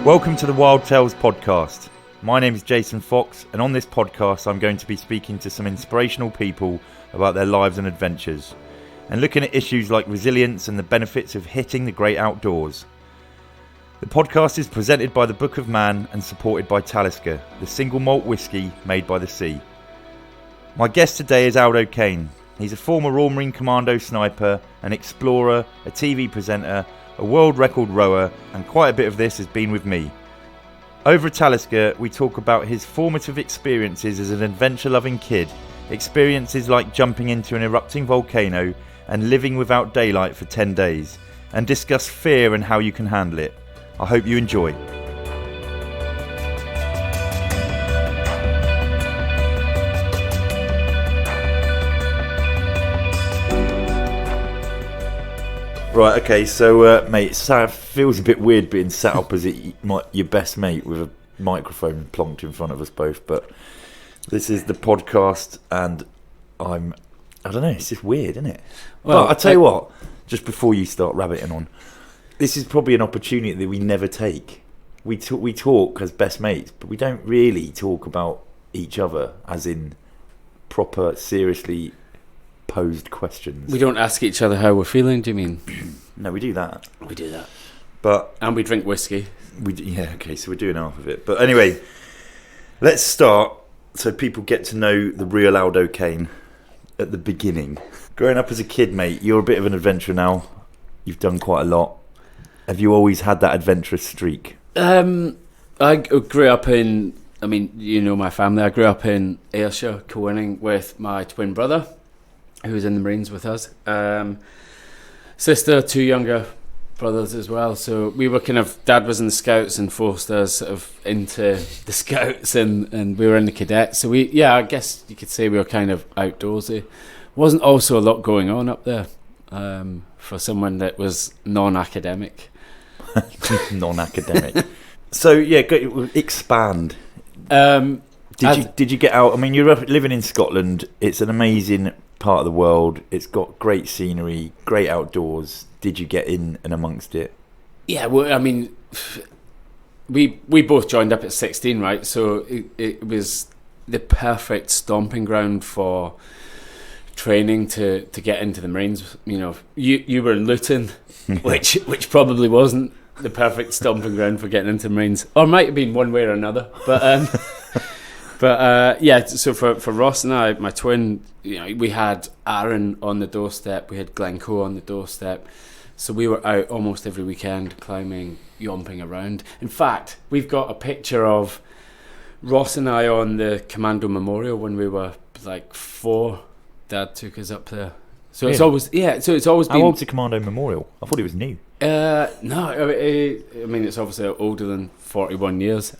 Welcome to the Wild Tales podcast. My name is Jason Fox, and on this podcast I'm going to be speaking to some inspirational people about their lives and adventures, and looking at issues like resilience and the benefits of hitting the great outdoors. The podcast is presented by the Book of Man and supported by Talisker, the single malt whisky made by the sea. My guest today is Aldo Kane. He's a former Royal Marine Commando sniper, an explorer, a TV presenter, a world record rower, and quite a bit of this has been with me. Over at Talisker, we talk about his formative experiences as an adventure-loving kid, experiences like jumping into an erupting volcano and living without daylight for 10 days, and discuss fear and how you can handle it. I hope you enjoy. Right, okay, so mate, it feels a bit weird being sat opposite your best mate with a microphone plonked in front of us both, but this is the podcast and I don't know, it's just weird, isn't it? Well, but I tell you what, just before you start rabbiting on, this is probably an opportunity that we never take. We talk as best mates, but we don't really talk about each other as in proper, seriously posed questions. We don't ask each other how we're feeling, do you mean? No, we do that. We do that. And we drink whiskey. Yeah, okay, so we're doing half of it. But anyway, let's start so people get to know the real Aldo Kane at the beginning. Growing up as a kid, mate, you're a bit of an adventurer now. You've done quite a lot. Have you always had that adventurous streak? I grew up in, you know my family. I grew up in Ayrshire, co-winning with my twin brother, who was in the Marines with us. Sister, two younger brothers as well. So we were Dad was in the Scouts and forced us sort of into the Scouts, and we were in the Cadets. So I guess you could say we were kind of outdoorsy. Wasn't also a lot going on up there for someone that was non-academic. Non-academic. So yeah, expand. Did you get out? I mean, you're living in Scotland. It's an amazing part of the world. It's got great scenery, great outdoors. Did you get in and amongst it? Yeah, well, I mean, we both joined up at 16, right? So it was the perfect stomping ground for training to get into the Marines. You know, you were in Luton, which probably wasn't the perfect stomping ground for getting into the Marines, or might have been one way or another. But so for Ross and I, my twin, we had Arran on the doorstep, we had Glencoe on the doorstep, so we were out almost every weekend climbing, yomping around. In fact, we've got a picture of Ross and I on the Commando Memorial when we were like 4. Dad took us up there. So really? It's always been... How old's the Commando Memorial? I thought it was new. No, I mean it's obviously older than 41 years.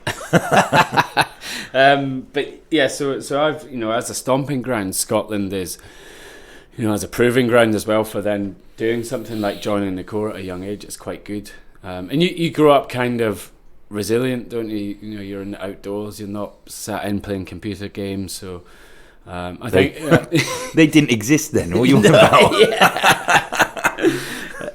But yeah, so I've as a stomping ground, Scotland is as a proving ground as well for then doing something like joining the Corps at a young age. It's quite good, and you grow up kind of resilient, don't you? You're in the outdoors. You're not sat in playing computer games, so. I think they didn't exist then. What are you on about?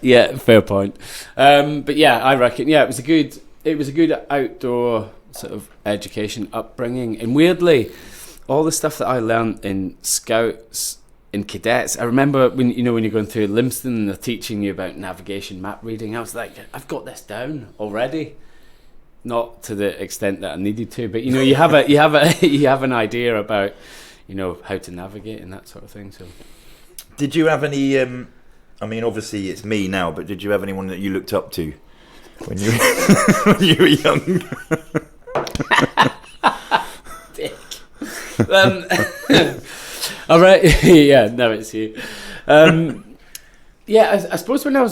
Yeah, fair point. But yeah, I reckon it was a good outdoor sort of education upbringing, and weirdly, all the stuff that I learned in Scouts, in Cadets. I remember when you're going through Limston and they're teaching you about navigation, map reading. I was like, I've got this down already. Not to the extent that I needed to, but you have an idea about. How to navigate and that sort of thing. So, did you have any? I mean, obviously it's me now, but did you have anyone that you looked up to when you were young? Dick. All right. Yeah. No, it's you. I suppose when I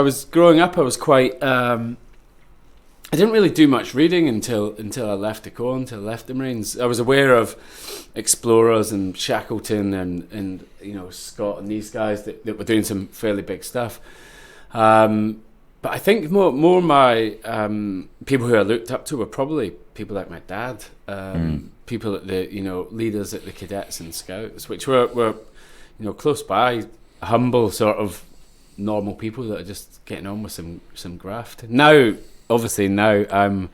was growing up, I was quite. I didn't really do much reading until I left the Corps, until I left the Marines. I was aware of explorers and Shackleton and Scott and these guys that were doing some fairly big stuff. But I think more my people who I looked up to were probably people like my dad, people at the leaders at the Cadets and Scouts, which were close by, humble sort of normal people that are just getting on with some graft. Now obviously now I'm,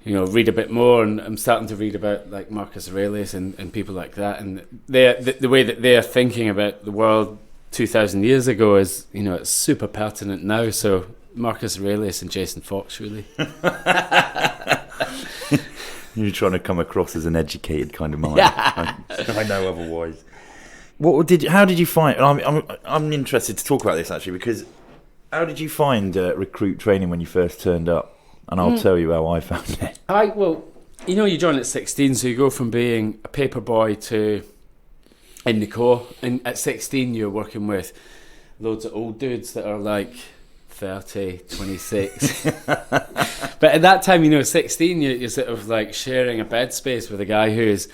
read a bit more, and I'm starting to read about like Marcus Aurelius and people like that, and the way that they're thinking about the world 2,000 years ago is, it's super pertinent now. So Marcus Aurelius and Jason Fox, really. You're trying to come across as an educated kind of mind. Yeah. I know otherwise. How did you find? I'm interested to talk about this actually, because how did you find recruit training when you first turned up? And I'll tell you how I found it. You join at 16, so you go from being a paper boy to in the Corps. And at 16, you're working with loads of old dudes that are like 30, 26. But at that time, 16, you're sort of like sharing a bed space with a guy who's,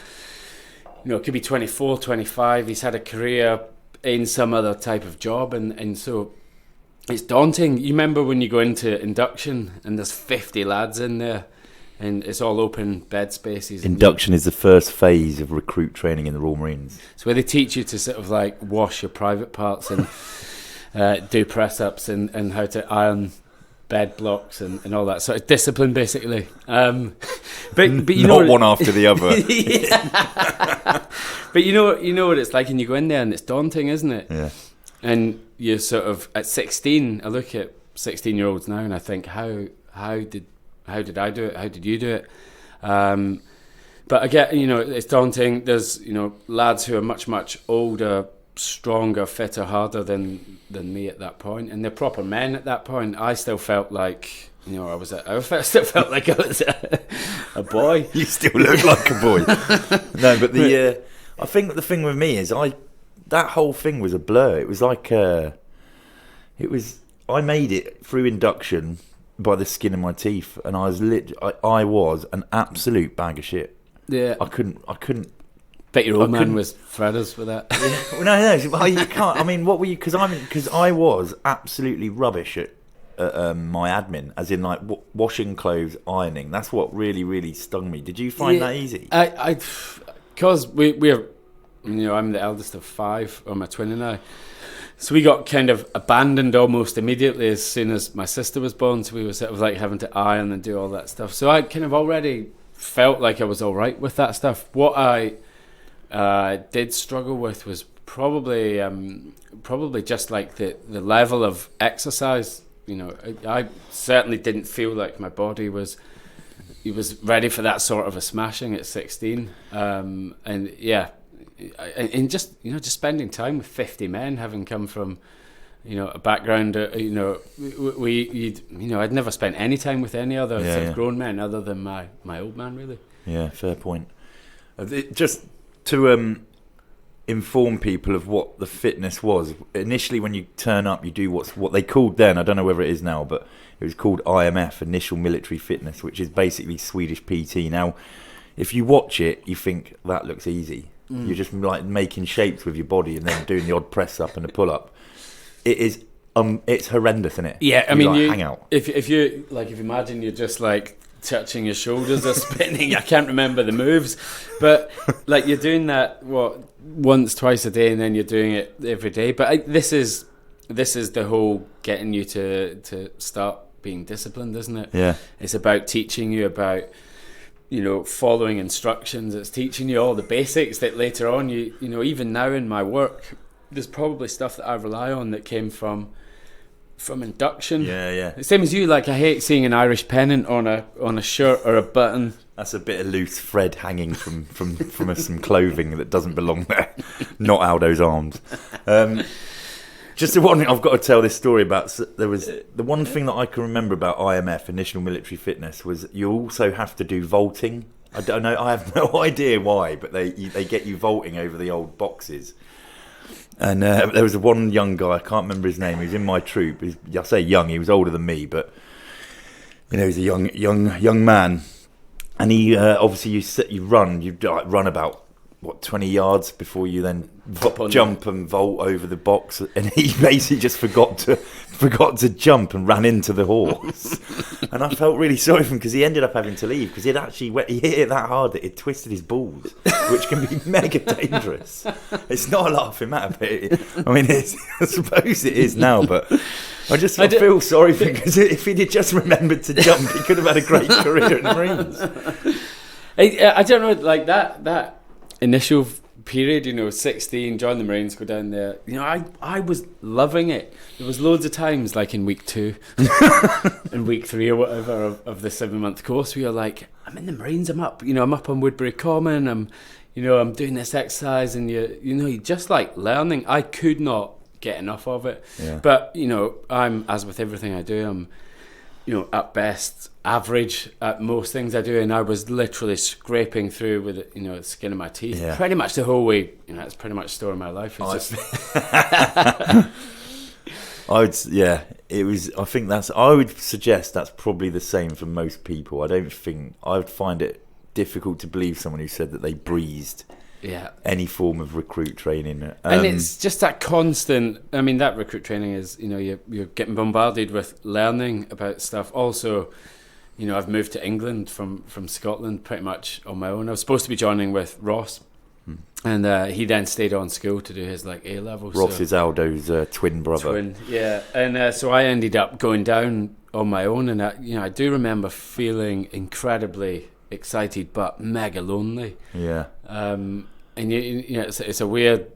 could be 24, 25. He's had a career in some other type of job. And so it's daunting. You remember when you go into induction and there's 50 lads in there and it's all open bed spaces. Induction is the first phase of recruit training in the Royal Marines. So where they teach you to sort of like wash your private parts and do press-ups and how to iron bed blocks and all that sort of discipline, basically. But you know, not one after the other. But you know what it's like, and you go in there and it's daunting, isn't it? Yeah. And you're sort of at 16. I look at 16-year-olds now and I think, how did I do it? How did you do it? But again, it's daunting. There's lads who are much older, stronger, fitter, harder than me at that point, and they're proper men at that point. I still felt like I still felt like I was a boy. You still look like a boy. No, but I think the thing with me is that whole thing was a blur. It was like I made it through induction by the skin of my teeth, and I was an absolute bag of shit. Yeah, I couldn't. Bet your old man was Fredders with that. Yeah. No, you can't. I mean, what were you? Because I was absolutely rubbish at my admin, as in like washing clothes, ironing. That's what really, really stung me. Did you find that easy? Because we're, I'm the eldest of 5, or my twin and I. So we got kind of abandoned almost immediately as soon as my sister was born. So we were sort of like having to iron and do all that stuff. So I kind of already felt like I was all right with that stuff. What I did struggle with was probably just like the level of exercise. I certainly didn't feel like my body was ready for that sort of a smashing at 16. And just spending time with 50 men, having come from a background. I'd never spent any time with any other sort of grown men other than my old man, really. Yeah, fair point. Just to inform people of what the fitness was. Initially, when you turn up, you do what they called then, I don't know whether it is now, but it was called IMF, Initial Military Fitness, which is basically Swedish PT. Now, if you watch it, you think that looks easy. You're just like making shapes with your body and then doing the odd press up and a pull up. It is it's horrendous, isn't it? Yeah, I mean, you hang out. If you imagine you're just like touching your shoulders or spinning. I can't remember the moves, but like you're doing that once, twice a day, and then you're doing it every day. But this is the whole getting you to start being disciplined, isn't it? Yeah, it's about teaching you about following instructions. It's teaching you all the basics that later on even now in my work, there's probably stuff that I rely on that came from induction. Yeah. Same as you. Like, I hate seeing an Irish pennant on a shirt or a button. That's a bit of loose thread hanging from some clothing that doesn't belong there. Not Aldo's arms. Just the one thing I've got to tell this story about. There was the one thing that I can remember about IMF, Initial Military Fitness, was you also have to do vaulting. I don't know. I have no idea why, but they get you vaulting over the old boxes. And there was one young guy, I can't remember his name. He was in my troop. I say young, he was older than me, but he was a young man. And he obviously you run about 20 yards before you then jump and vault over the box, and he basically just forgot to jump and ran into the horse. And I felt really sorry for him because he ended up having to leave because he hit it that hard that it twisted his balls, which can be mega dangerous. It's not a laughing matter, but I suppose it is now, but I feel sorry for him, because if he'd just remembered to jump, he could have had a great career in the Marines. I don't know, like that initial period, 16, join the Marines, go down there. I was loving it. There was loads of times, like in week 2 and week 3 or whatever of the 7-month course, where you're like, I'm in the Marines, I'm up on Woodbury Common, I'm doing this exercise, and you just like learning. I could not get enough of it. Yeah. But I'm, as with everything I do, I'm at best average at most things I do, and I was literally scraping through with the skin of my teeth pretty much the whole way. It's pretty much the story of my life. I would suggest that's probably the same for most people. I would find it difficult to believe someone who said that they breezed any form of recruit training. And it's just that constant, that recruit training is, you're getting bombarded with learning about stuff. Also, I've moved to England from Scotland pretty much on my own. I was supposed to be joining with Ross, and he then stayed on school to do his like A-levels. Ross is Aldo's twin brother. And so I ended up going down on my own, and I do remember feeling incredibly excited but mega lonely. And it's a weird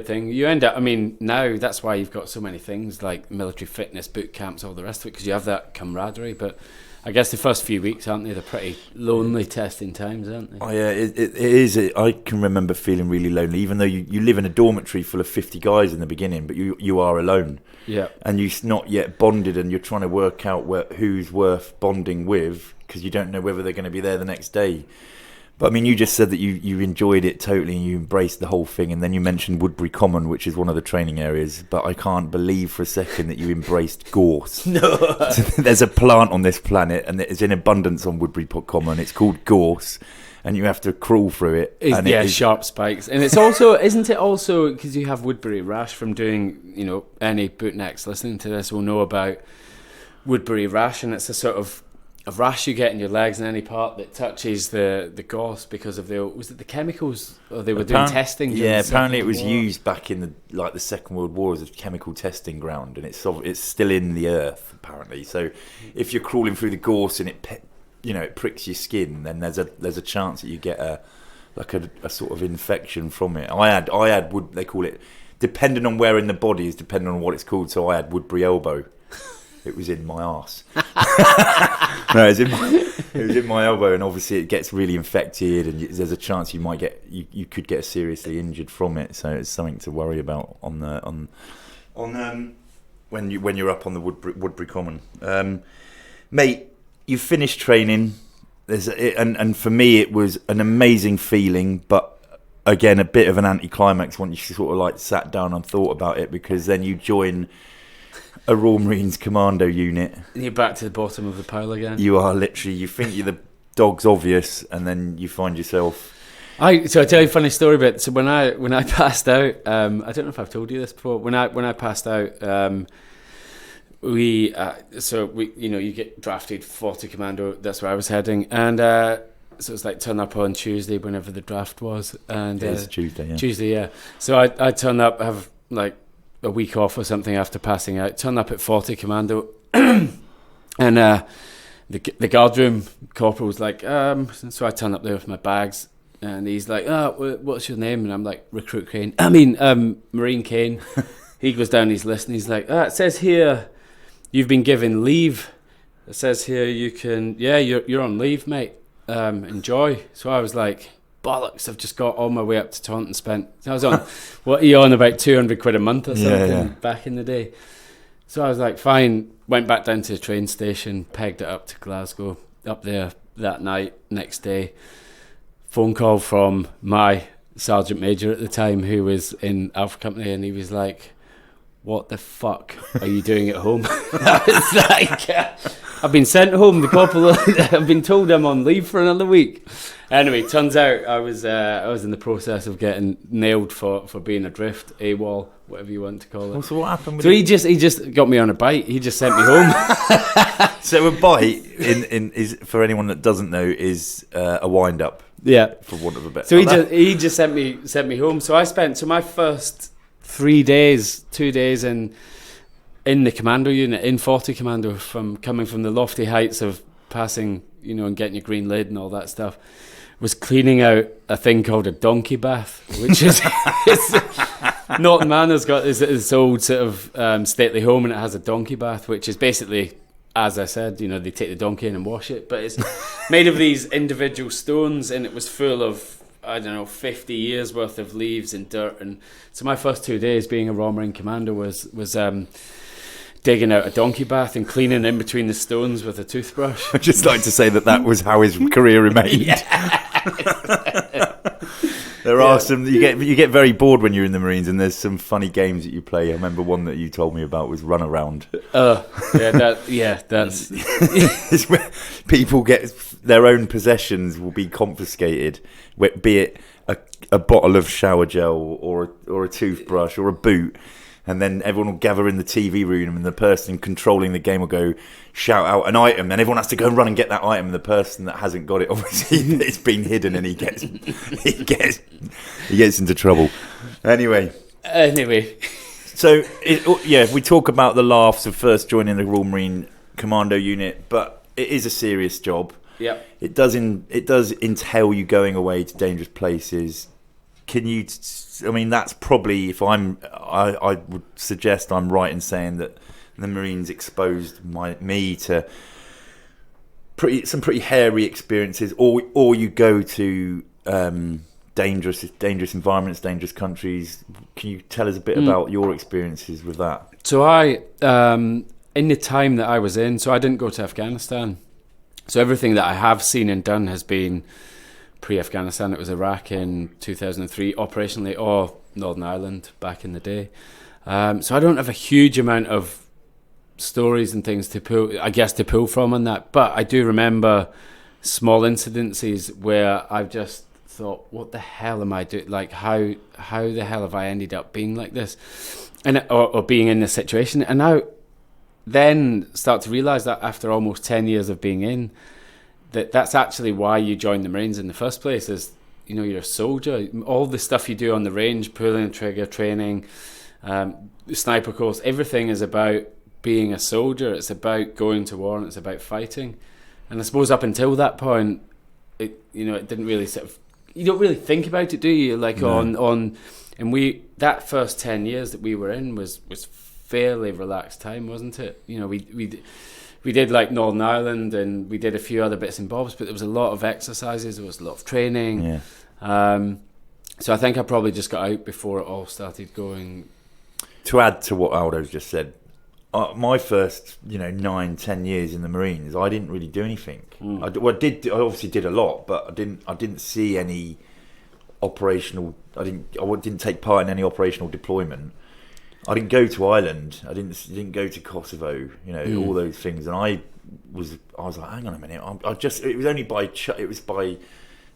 thing. You end up, now that's why you've got so many things like military fitness, boot camps, all the rest of it, because you have that camaraderie. But I guess the first few weeks, aren't they? They're pretty lonely testing times, aren't they? Oh yeah, it is. I can remember feeling really lonely, even though you live in a dormitory full of 50 guys in the beginning, but you are alone. Yeah. And you're not yet bonded, and you're trying to work out who's worth bonding with, because you don't know whether they're going to be there the next day. But you just said that you enjoyed it totally and you embraced the whole thing, and then you mentioned Woodbury Common, which is one of the training areas. But I can't believe for a second that you embraced gorse. No, there's a plant on this planet, and it's in abundance on Woodbury Common. It's called gorse, and you have to crawl through it. And sharp spikes, and it's also isn't it also because you have Woodbury rash from doing any bootnecks listening to this will know about Woodbury rash, and it's a sort of a rash you get in your legs and any part that touches the gorse because of the chemicals, or they were doing testing. Apparently it was used back in the Second World War as a chemical testing ground, and it's still in the earth apparently. So if you're crawling through the gorse and it pricks your skin, then there's a chance that you get a sort of infection from it. I had they call it, depending on where in the body is depending on what it's called. So I had Woodbury elbow. It was in my arse. No, it was in my elbow, and obviously it gets really infected, and there's a chance you could get seriously injured from it. So it's something to worry about when you're up on the Woodbury Common. Mate, you finished training. And for me it was an amazing feeling, but again a bit of an anticlimax once you sort of like sat down and thought about it, because then you join a Royal Marines Commando unit. And you're back to the bottom of the pile again. You are literally, you think you're the dog's obvious, and then you find yourself... So I tell you a funny story about. So when I passed out, I don't know if I've told you this before. When I passed out, you get drafted 40 Commando. That's where I was heading, and so it's like turn up on Tuesday whenever the draft was, and it's Tuesday. Yeah. Tuesday, yeah. So I turn up, have like a week off or something after passing out. Turn up at 40 Commando, and the guardroom corporal was like, so I turn up there with my bags, and he's like, what's your name? And I'm like, Recruit Kane. Marine Kane. He goes down his list and he's like, it says here you've been given leave. It says here you can, you're on leave, mate. Enjoy. So I was like, bollocks, I've just got all my way up to Taunton spent. I was on, what are you on, about 200 quid a month or something back in the day. So I was like, fine, went back down to the train station, pegged it up to Glasgow, up there that night, next day. Phone call from my Sergeant Major at the time, who was in Alpha Company, and he was like, what the fuck are you doing at home? I was like, I've been sent home. The corporal, I've been told I'm on leave for another week. Anyway, turns out I was in the process of getting nailed for being adrift, AWOL, whatever you want to call it. So what happened? So he just got me on a bite. He just sent me home. So a bite, is for anyone that doesn't know, is a wind up. Yeah, for want of a better. So he just sent me home. So I spent my first 2 days in in the commando unit, in 40 Commando, from coming from the lofty heights of passing, and getting your green lid and all that stuff, was cleaning out a thing called a donkey bath, which is Norton Manor's got this old sort of stately home, and it has a donkey bath, which is basically, as I said, they take the donkey in and wash it, but it's made of these individual stones, and it was full of, I don't know, 50 years worth of leaves and dirt. And so my first 2 days being a Royal Marine Commando was digging out a donkey bath and cleaning in between the stones with a toothbrush. I'd just like to say that was how his career remained. There are some, you get very bored when you're in the Marines, and there's some funny games that you play. I remember one that you told me about was Run Around. That's it's where people get their own possessions will be confiscated, be it a bottle of shower gel or a toothbrush or a boot. And then everyone will gather in the TV room, and the person controlling the game will go shout out an item, and everyone has to go and run and get that item. And the person that hasn't got it, obviously, it's been hidden, and he gets into trouble. Anyway. So we talk about the laughs of first joining the Royal Marine Commando unit, but it is a serious job. Yeah. It does entail you going away to dangerous places. Can you? I mean, that's probably, if I would suggest I'm right in saying that the Marines exposed me to some pretty hairy experiences, or you go to dangerous environments, dangerous countries. Can you tell us a bit about your experiences with that? So I, in the time that I was in, so I didn't go to Afghanistan. So everything that I have seen and done has been pre-Afghanistan. It was Iraq in 2003, operationally, or Northern Ireland back in the day. So I don't have a huge amount of stories and things to pull from on that. But I do remember small incidences where I've just thought, what the hell am I doing? Like, how the hell have I ended up being like this? And or being in this situation? And I then start to realise that after almost 10 years of being in, that's actually why you joined the Marines in the first place. Is you're a soldier. All the stuff you do on the range, pulling the trigger, training, sniper course, everything is about being a soldier. It's about going to war, and it's about fighting. And I suppose up until that point, it didn't really you don't really think about it, do you? Like no. And that first 10 years that we were in was fairly relaxed time, wasn't it? We did like Northern Ireland, and we did a few other bits and bobs, but there was a lot of exercises, there was a lot of training. Yeah. So I think I probably just got out before it all started going. To add to what Aldo's just said, my first 9-10 years in the Marines, I didn't really do anything. I obviously did a lot, but I didn't see any operational. I didn't take part in any operational deployment. I didn't go to Ireland. I didn't go to Kosovo. All those things. And I was like, hang on a minute. It was only by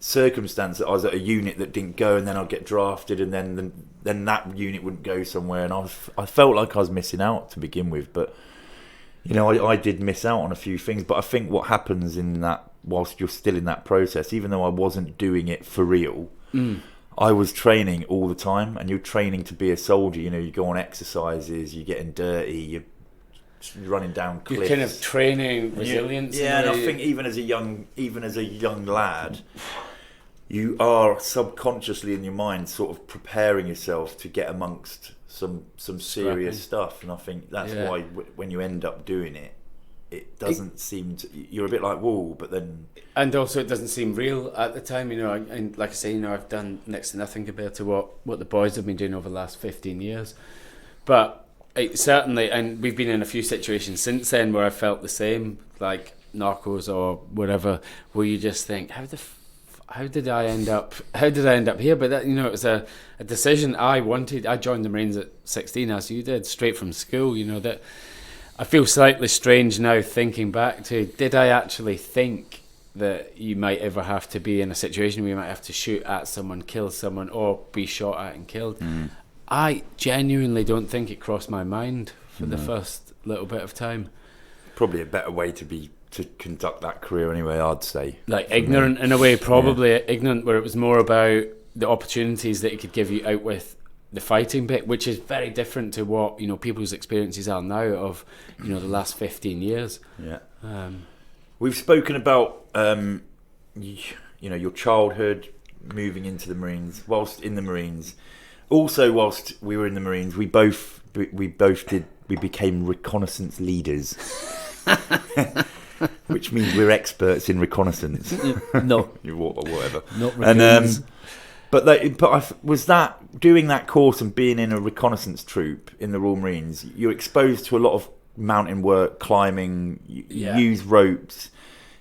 circumstance that I was at a unit that didn't go, and then I'd get drafted, and then that unit wouldn't go somewhere, and I felt like I was missing out to begin with. But I did miss out on a few things. But I think what happens in that, whilst you're still in that process, even though I wasn't doing it for real. I was training all the time, and you're training to be a soldier. You go on exercises, you're getting dirty, you're running down cliffs. You're kind of training resilience. And I think even as a young lad, you are subconsciously in your mind sort of preparing yourself to get amongst some serious stuff. And I think that's why when you end up doing it, it doesn't seem to, you're a bit like, whoa, but then... And also it doesn't seem real at the time, and like I say, I've done next to nothing compared to what the boys have been doing over the last 15 years. But it certainly, and we've been in a few situations since then where I felt the same, like Narcos or whatever, where you just think, how did I end up here? But that, it was a decision I wanted. I joined the Marines at 16, as you did, straight from school, that... I feel slightly strange now thinking back to, did I actually think that you might ever have to be in a situation where you might have to shoot at someone, kill someone, or be shot at and killed? I genuinely don't think it crossed my mind for the first little bit of time. Probably a better way to conduct that career anyway, I'd say. Like ignorant in a way, probably ignorant, where it was more about the opportunities that it could give you out with the fighting bit, which is very different to what people's experiences are now of the last 15 years. Yeah. We've spoken about your childhood, moving into the Marines, whilst in the Marines. Also, whilst we were in the Marines, we became reconnaissance leaders, which means we're experts in reconnaissance. No, whatever. Not reconnaissance. Was that doing that course and being in a reconnaissance troop in the Royal Marines? You're exposed to a lot of mountain work, climbing. You use ropes.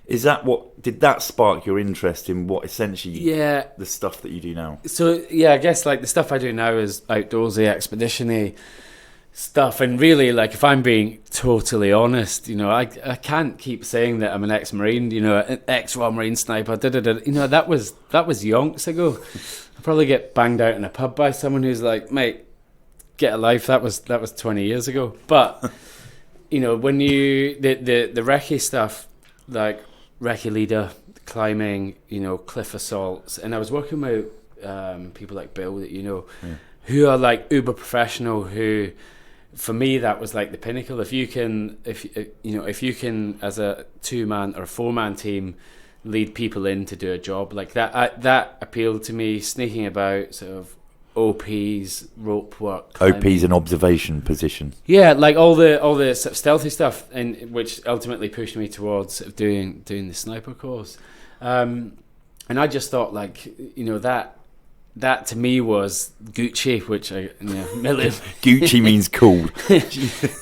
Is that did that spark your interest in what essentially the stuff that you do now? So I guess like the stuff I do now is outdoorsy, expedition-y stuff, and really, like, if I'm being totally honest, I can't keep saying that I'm an ex-Marine, an ex-Royal Marine sniper. That was yonks ago. I'll probably get banged out in a pub by someone who's like, mate, get a life. That was 20 years ago. But when you the recce stuff, like recce leader, climbing, cliff assaults, and I was working with people like Bill that who are like uber professional, who, for me, that was like the pinnacle. If you can as a 2-man or a 4-man team lead people in to do a job like that, that appealed to me. Sneaking about, sort of OPs, rope work, climbing. OPs an observation position. Yeah, like all the sort of stealthy stuff, and which ultimately pushed me towards sort of doing the sniper course. And I just thought, like, that to me was Gucci, which Gucci means cool.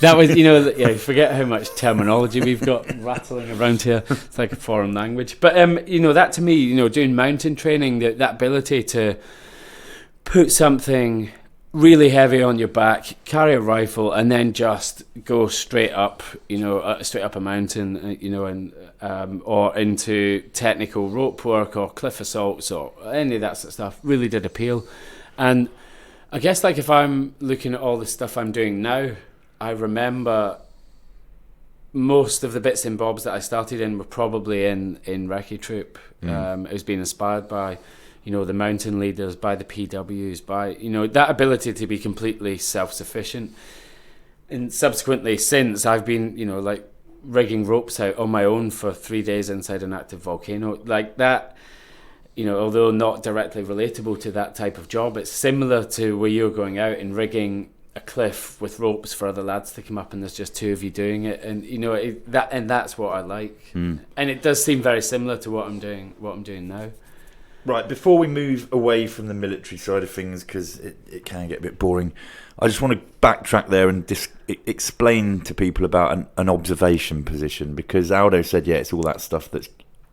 That was, forget how much terminology we've got rattling around here. It's like a foreign language. But that to me, doing mountain training, that ability to put something really heavy on your back, carry a rifle, and then just go straight up a mountain, and or into technical rope work or cliff assaults or any of that sort of stuff, really did appeal. And I guess, like, if I'm looking at all the stuff I'm doing now, I remember most of the bits and bobs that I started in were probably in recce troop. It was being inspired by the mountain leaders, by the PWs, by that ability to be completely self-sufficient. And subsequently, since, I've been like rigging ropes out on my own for 3 days inside an active volcano, like that. Although not directly relatable to that type of job, it's similar to where you're going out and rigging a cliff with ropes for other lads to come up, and there's just 2 of you doing it, and that's what I like. And it does seem very similar to what I'm doing now. Right, before we move away from the military side of things, because it can get a bit boring, I just want to backtrack there and explain to people about an observation position, because Aldo said, it's all that stuff that's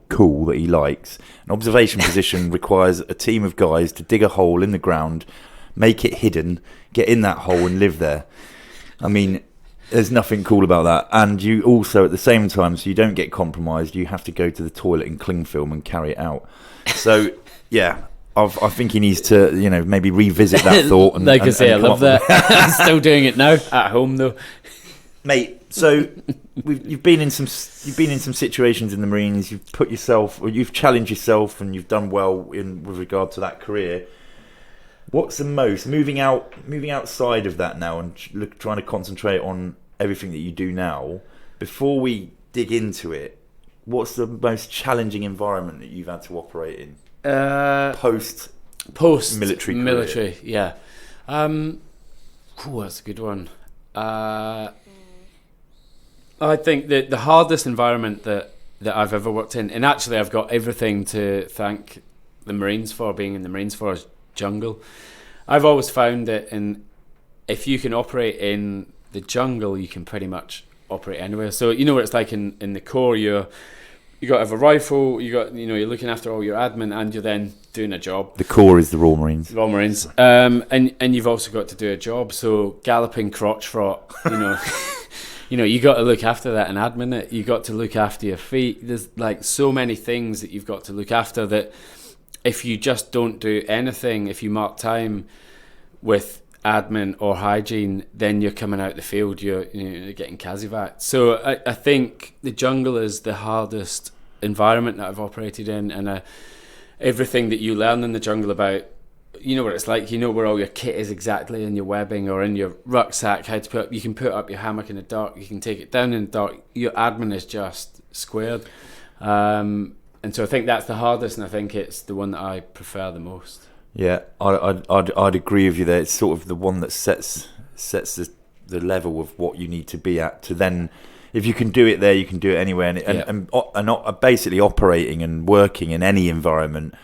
cool that he likes. An observation position requires a team of guys to dig a hole in the ground, make it hidden, get in that hole and live there. I mean, there's nothing cool about that. And you also, at the same time, so you don't get compromised, you have to go to the toilet in cling film and carry it out. So, I think he needs to, maybe revisit that thought. And, like I say, I love that. I'm still doing it now at home, though, mate. So you've been in some situations in the Marines. You've challenged yourself, and you've done well with regard to that career. What's the most moving outside of that now and trying to concentrate on everything that you do now? Before we dig into it, what's the most challenging environment that you've had to operate in? Post military, yeah. That's a good one. I think that the hardest environment that I've ever worked in, and actually I've got everything to thank the Marines for, being in the Marines for, is jungle. I've always found that if you can operate in the jungle, you can pretty much operate anywhere. So what it's like in the Corps, you got to have a rifle, you're looking after all your admin, and you're then doing a job. The Corps is the Royal Marines. And you've also got to do a job. So galloping crotch fraught, you got to look after that and admin it. You got to look after your feet. There's like so many things that you've got to look after that if you just don't do anything, if you mark time with admin or hygiene, then you're coming out the field, you're getting Kazivac. So I think the jungle is the hardest environment that I've operated in, and everything that you learn in the jungle about you know what it's like. You know where all your kit is exactly in your webbing or in your rucksack. How to put. You can put up your hammock in the dark. You can take it down in the dark. Your admin is just squared. And so I think that's the hardest, and I think it's the one that I prefer the most. Yeah, I'd agree with you there. It's sort of the one that sets the level of what you need to be at to then, if you can do it there, you can do it anywhere. And basically operating and working in any environment,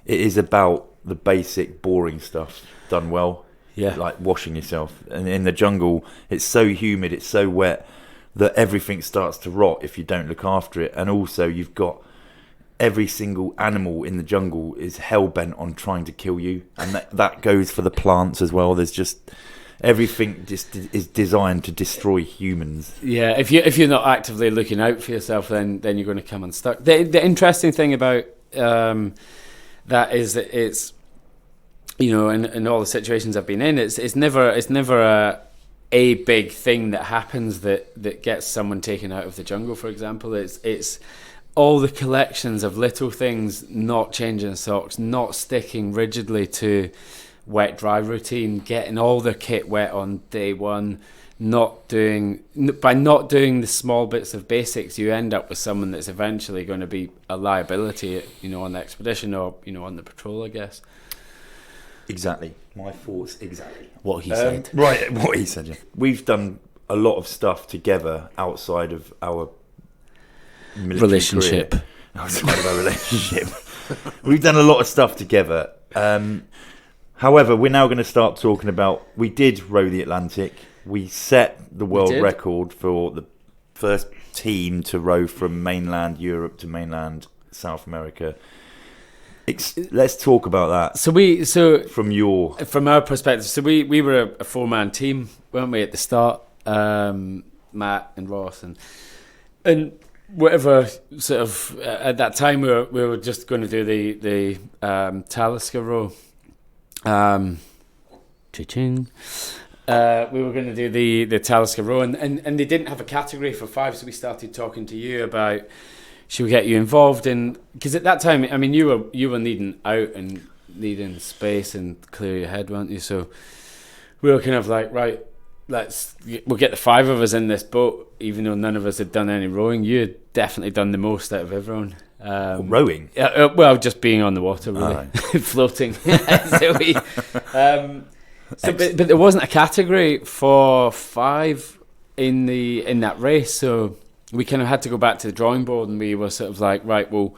it is about the basic boring stuff done well. Yeah, like washing yourself. And in the jungle, it's so humid, it's so wet that everything starts to rot if you don't look after it. And also you've got every single animal in the jungle is hell-bent on trying to kill you, and that goes for the plants as well. There's just everything just is designed to destroy humans. Yeah, if you're not actively looking out for yourself, then you're going to come unstuck. The interesting thing about that is that it's, you know, in all the situations I've been in, it's never a big thing that happens that gets someone taken out of the jungle, for example. It's all the collections of little things, not changing socks, not sticking rigidly to wet-dry routine, getting all their kit wet on day one, by not doing the small bits of basics, you end up with someone that's eventually going to be a liability, you know, on the expedition or, you know, on the patrol, I guess. Exactly. My thoughts, exactly. What he said. Right, what he said, yeah. We've done a lot of stuff together outside of our relationship. Outside of our relationship. We've done a lot of stuff together. However, we're now going to start talking about, we did row the Atlantic. We set the world record for the first team to row from mainland Europe to mainland South America. Let's talk about that. From our perspective, so we were a 4-man team, weren't we, at the start? Matt and Ross and whatever sort of at that time we were just going to do the Talisker row. Cha-ching. We were going to do the Talisker row, and they didn't have a category for 5, so we started talking to you about, should we get you involved in, because at that time, I mean, you were needing out and needing space and clear your head, weren't you? So we were kind of like, right, we'll get the 5 of us in this boat, even though none of us had done any rowing. You had definitely done the most out of everyone. Rowing? Well, just being on the water, really. Right. Floating. But there wasn't a category for 5 in that race, so we kind of had to go back to the drawing board, and we were sort of like, right, well,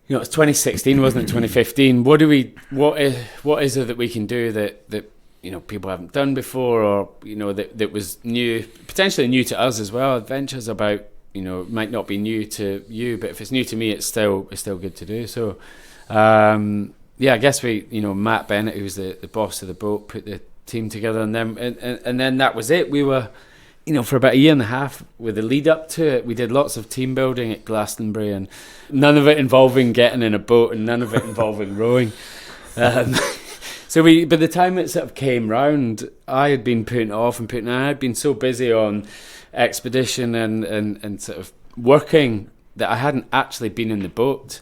you know, it's 2016, wasn't it? 2015. What is it that we can do that you know, people haven't done before, or, you know, that was new, potentially new to us as well. Adventures about, you know, it might not be new to you, but if it's new to me, it's still good to do. So, yeah, I guess we, you know, Matt Bennett, who's the boss of the boat, put the team together, and then that was it. We were, you know, for about a year and a half with the lead up to it, we did lots of team building at Glastonbury, and none of it involving getting in a boat, and none of it involving rowing. So by the time it sort of came round, I had been putting it off and I had been so busy on expedition and sort of working that I hadn't actually been in the boat.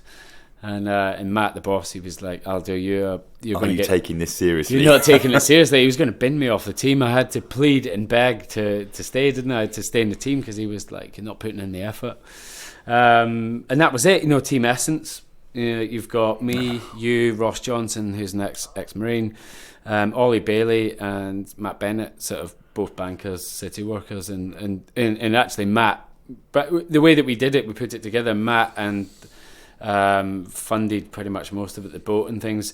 And Matt, the boss, he was like, Aldo, you're going to taking this seriously? You're not taking it seriously. He was going to bin me off the team. I had to plead and beg to stay, didn't I? To stay in the team, because he was like, you're not putting in the effort. And that was it, you know, Team Essence. You know, you've got me, you, Ross Johnson, who's an ex-Marine, Ollie Bailey and Matt Bennett, sort of both bankers, city workers, and actually Matt, but the way that we did it, we put it together, Matt and funded pretty much most of it, the boat and things,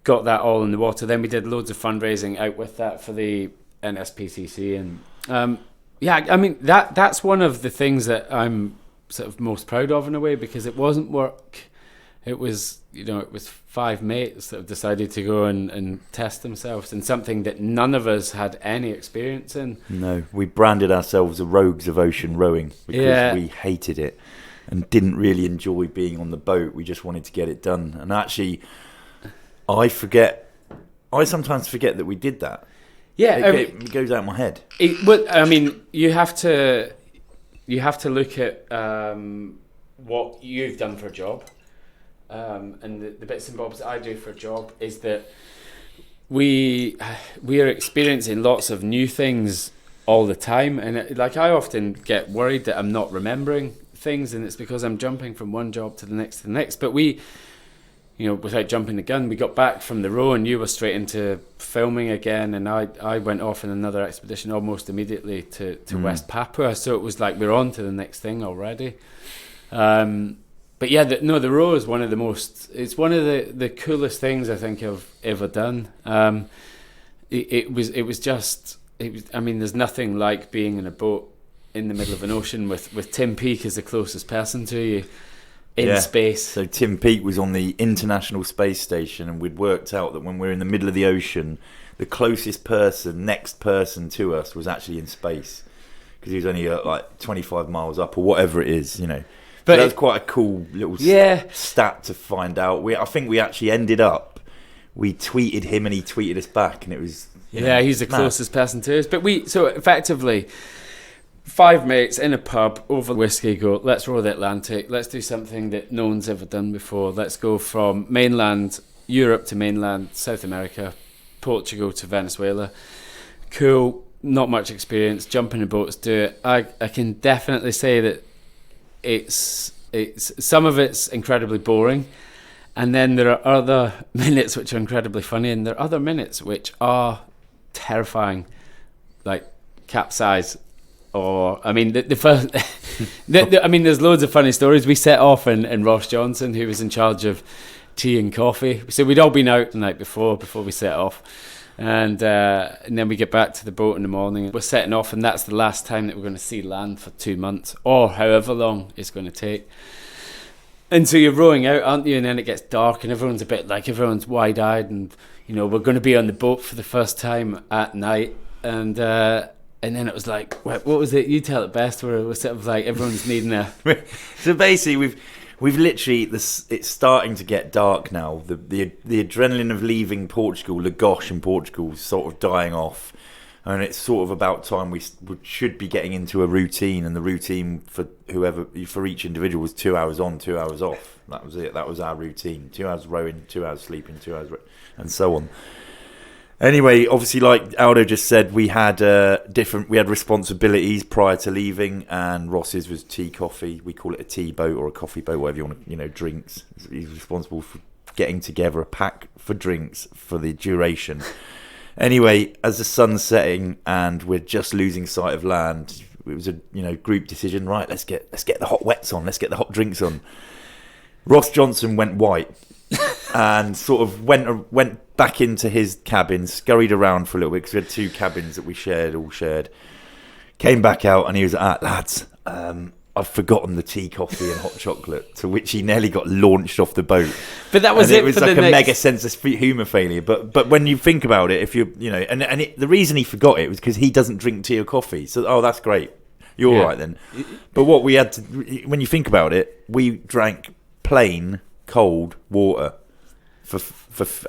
got that all in the water. Then we did loads of fundraising out with that for the NSPCC, and yeah, I mean that's one of the things that I'm sort of most proud of in a way, because it wasn't work. It was, you know, it was 5 mates that have decided to go and test themselves in something that none of us had any experience in. No, we branded ourselves the rogues of ocean rowing because we hated it and didn't really enjoy being on the boat. We just wanted to get it done. And actually, I sometimes forget that we did that. Yeah, it goes out of my head. I mean, you have to look at what you've done for a job. and the bits and bobs that I do for a job is that we are experiencing lots of new things all the time, and like I often get worried that I'm not remembering things, and it's because I'm jumping from one job to the next. But we, without jumping the gun, we got back from the row and you were straight into filming again, and I went off on another expedition almost immediately to West Papua, so it was like we're on to the next thing already. But yeah, the row is one of the coolest things I think I've ever done. There's nothing like being in a boat in the middle of an ocean with Tim Peake as the closest person to you in space. So Tim Peake was on the International Space Station, and we'd worked out that when we're in the middle of the ocean, the closest next person to us was actually in space, because he was only like 25 miles up or whatever it is, But that's quite a cool little stat to find out. I think we actually ended up, we tweeted him and he tweeted us back, and it was... he's the closest person to us. But so effectively, 5 mates in a pub over whiskey go, let's row the Atlantic, let's do something that no one's ever done before. Let's go from mainland Europe to mainland South America, Portugal to Venezuela. Cool, not much experience, jump in the boats, do it. I can definitely say that it's some of it's incredibly boring, and then there are other minutes which are incredibly funny, and there are other minutes which are terrifying, like capsize. Or the first, there's loads of funny stories. We set off, and Ross Johnson, who was in charge of tea and coffee, so we'd all been out the night before we set off, and then we get back to the boat in the morning. We're setting off, and that's the last time that we're going to see land for 2 months, or however long it's going to take. And so you're rowing out, aren't you? And then it gets dark, and everyone's wide-eyed, and we're going to be on the boat for the first time at night, and then it was like, what was it? You tell it best. Where it was sort of like everyone's needing a. So basically, we've literally it's starting to get dark now. The adrenaline of leaving Portugal, Lagos in Portugal, is sort of dying off, and it's sort of about time we should be getting into a routine. And the routine for each individual was 2 hours on, 2 hours off. That was it. That was our routine: 2 hours rowing, 2 hours sleeping, 2 hours, and so on. Anyway, obviously, like Aldo just said, we had responsibilities prior to leaving, and Ross's was tea, coffee. We call it a tea boat or a coffee boat, whatever you want to, drinks. He's responsible for getting together a pack for drinks for the duration. Anyway, as the sun's setting and we're just losing sight of land, it was a group decision. Right, let's get the hot wets on. Let's get the hot drinks on. Ross Johnson went white and sort of went back into his cabin, scurried around for a little bit because we had 2 cabins that we all shared. Came back out and he was like, lads, I've forgotten the tea, coffee and hot chocolate, to which he nearly got launched off the boat. But that was it was like a mega sense of humour failure. But when you think about it, if the reason he forgot it was because he doesn't drink tea or coffee. So, that's great. You're all right then. But what we had to, when you think about it, we drank plain, cold water for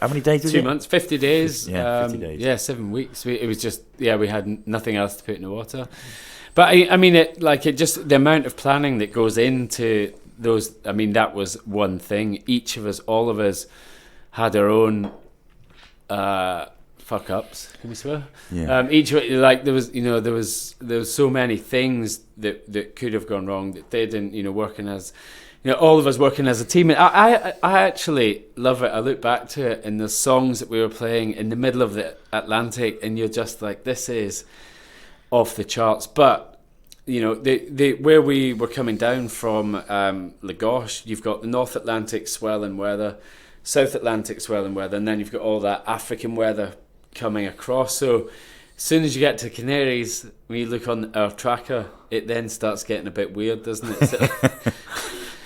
how many days? 2 months, 50 days. 50 days. Yeah, 7 weeks. It was just, we had nothing else to put in the water. But the amount of planning that goes into those, that was one thing. All of us had our own fuck ups. Can we swear? Yeah. There was so many things that could have gone wrong that they didn't. Working as, all of us working as a team. And I actually love it. I look back to it and the songs that we were playing in the middle of the Atlantic, and you're just like, this is off the charts. But where we were coming down from Lagos, you've got the North Atlantic swelling weather, South Atlantic swelling weather, and then you've got all that African weather coming across. So as soon as you get to Canaries, when you look on our tracker, it then starts getting a bit weird, doesn't it? So,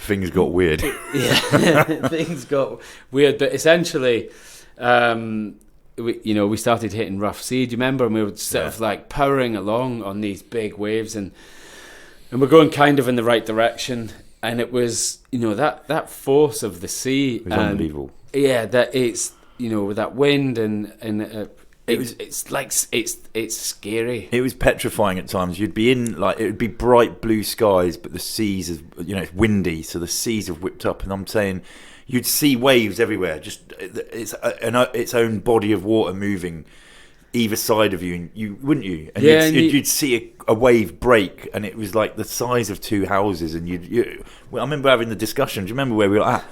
things got weird. Yeah, things got weird. But essentially, we started hitting rough sea. Do you remember? And we were sort of like powering along on these big waves, and we're going kind of in the right direction. And it was, that force of the sea. It was unbelievable. Yeah, that it's, with that wind and it's scary. It was petrifying at times. You'd be in, it would be bright blue skies, but the seas, it's windy, so the seas have whipped up. And I'm saying, you'd see waves everywhere. Just its own body of water moving either side of you, and you'd see a wave break, and it was like the size of two houses. And I remember having the discussion. Do you remember where we were at?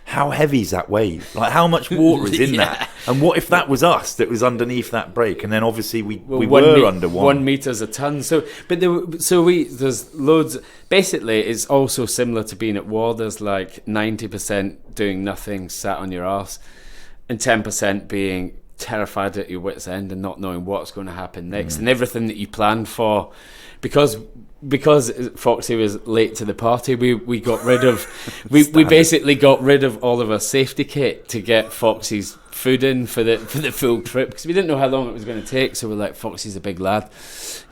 How heavy is that wave? Like, how much water is in that? And what if that was us that was underneath that break? And then obviously we were under 1 meter's a ton. So, there's loads. Basically, it's also similar to being at war. There's like 90% doing nothing, sat on your arse, and 10% being terrified at your wit's end and not knowing what's going to happen next, and everything that you planned for, because Foxy was late to the party, we got rid of we basically got rid of all of our safety kit to get Foxy's food in for the full trip, because we didn't know how long it was going to take. So we're like, Foxy's a big lad,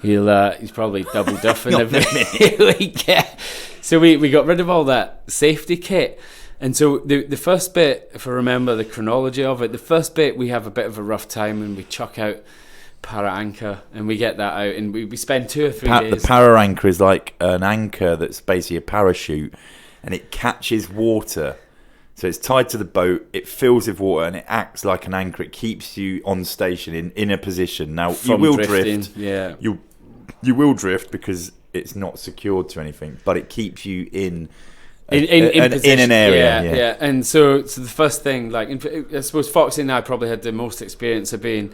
he's probably double duffing every week. So we got rid of all that safety kit. And so the first bit, if I remember the chronology of it, the first bit we have a bit of a rough time, and we chuck out para anchor, and we get that out, and we spend 2 or 3 days. The para anchor is like an anchor that's basically a parachute, and it catches water. So it's tied to the boat, it fills with water, and it acts like an anchor. It keeps you on station in a position. Now, you will drift. Yeah. You will drift because it's not secured to anything, but it keeps you in an area. Yeah. And so the first thing, like, I suppose Foxy and I probably had the most experience of being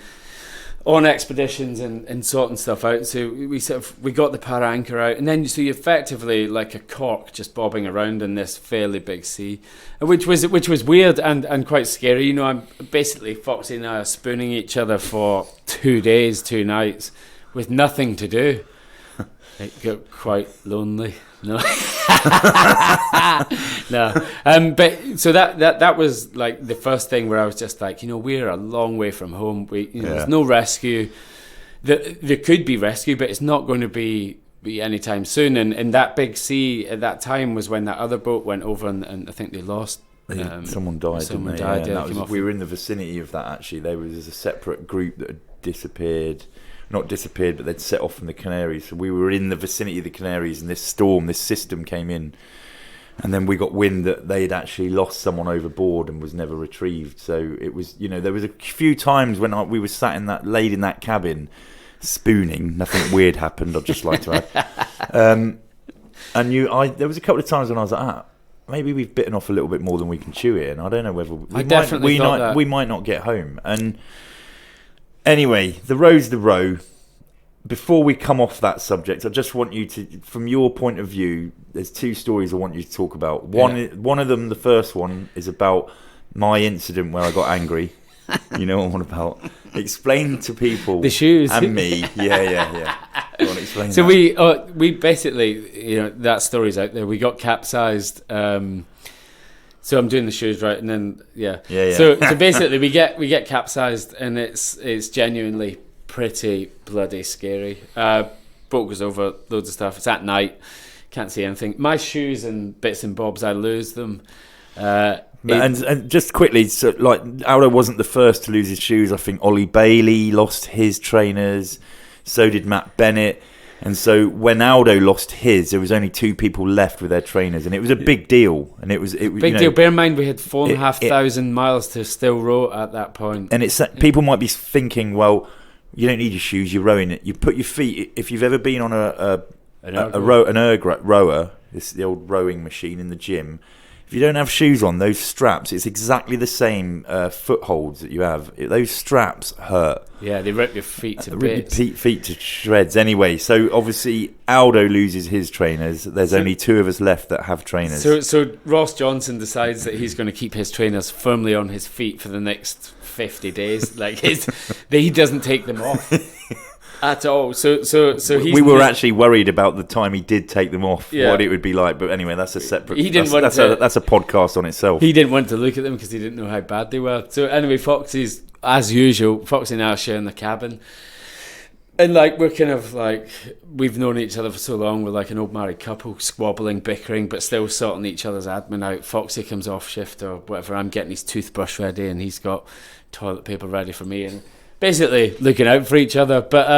on expeditions and sorting stuff out. So we got the para anchor out, and then so you effectively like a cork just bobbing around in this fairly big sea, which was weird and quite scary. I'm basically, Foxy and I are spooning each other for 2 days, 2 nights with nothing to do. It got quite lonely. No, no. But so that was like the first thing where I was just like, we're a long way from home. There's no rescue. There could be rescue, but it's not going to be anytime soon. And that big sea at that time was when that other boat went over, and I think they lost. Someone died. Someone died. Yeah, we were in the vicinity of that. Actually, there was a separate group that had disappeared. Not disappeared, but they'd set off from the Canaries. So we were in the vicinity of the Canaries, and this system came in, and then we got wind that they'd actually lost someone overboard and was never retrieved. So it was, there was a few times when we were laid in that cabin, spooning. Nothing weird happened, I'd just like to add. There was a couple of times when I was like, maybe we've bitten off a little bit more than we can chew here, and I don't know whether we might not get home. And anyway, the row's the row. Before we come off that subject, I just want you to, from your point of view, there's 2 stories I want you to talk about. One of them, the first one, is about my incident where I got angry. You know what I'm on about. Explain to people. The shoes. And me. Yeah. Go on, explain so that. we basically, that story's out there. We got capsized. So I'm doing the shoes right, and then yeah. So basically, we get capsized, and it's genuinely pretty bloody scary. Boat goes over, loads of stuff. It's at night, can't see anything. My shoes and bits and bobs, I lose them. And just quickly, so like Aldo wasn't the first to lose his shoes. I think Ollie Bailey lost his trainers. So did Matt Bennett. And so when Aldo lost his, there was only 2 people left with their trainers, and it was a big deal. And it was big deal. Bear in mind, we had 4,500 miles to still row at that point. And people might be thinking, well, you don't need your shoes. You're rowing it. You put your feet. If you've ever been on an erg rower, this is the old rowing machine in the gym. If you don't have shoes on, those straps, it's exactly the same footholds that you have. Those straps hurt. Yeah, they rip your feet to bits. Feet to shreds. Anyway, so obviously Aldo loses his trainers. There's only 2 of us left that have trainers. So Ross Johnson decides that he's going to keep his trainers firmly on his feet for the next 50 days. Like he doesn't take them off. At all. So we were actually worried about the time he did take them off, what it would be like. But anyway, that's a separate. That's a podcast on itself. He didn't want to look at them because he didn't know how bad they were. So anyway, Foxy and I are sharing the cabin, and like we're kind of like, we've known each other for so long. We're like an old married couple, squabbling, bickering, but still sorting each other's admin out. Foxy comes off shift or whatever. I'm getting his toothbrush ready, and he's got toilet paper ready for me, and basically looking out for each other. But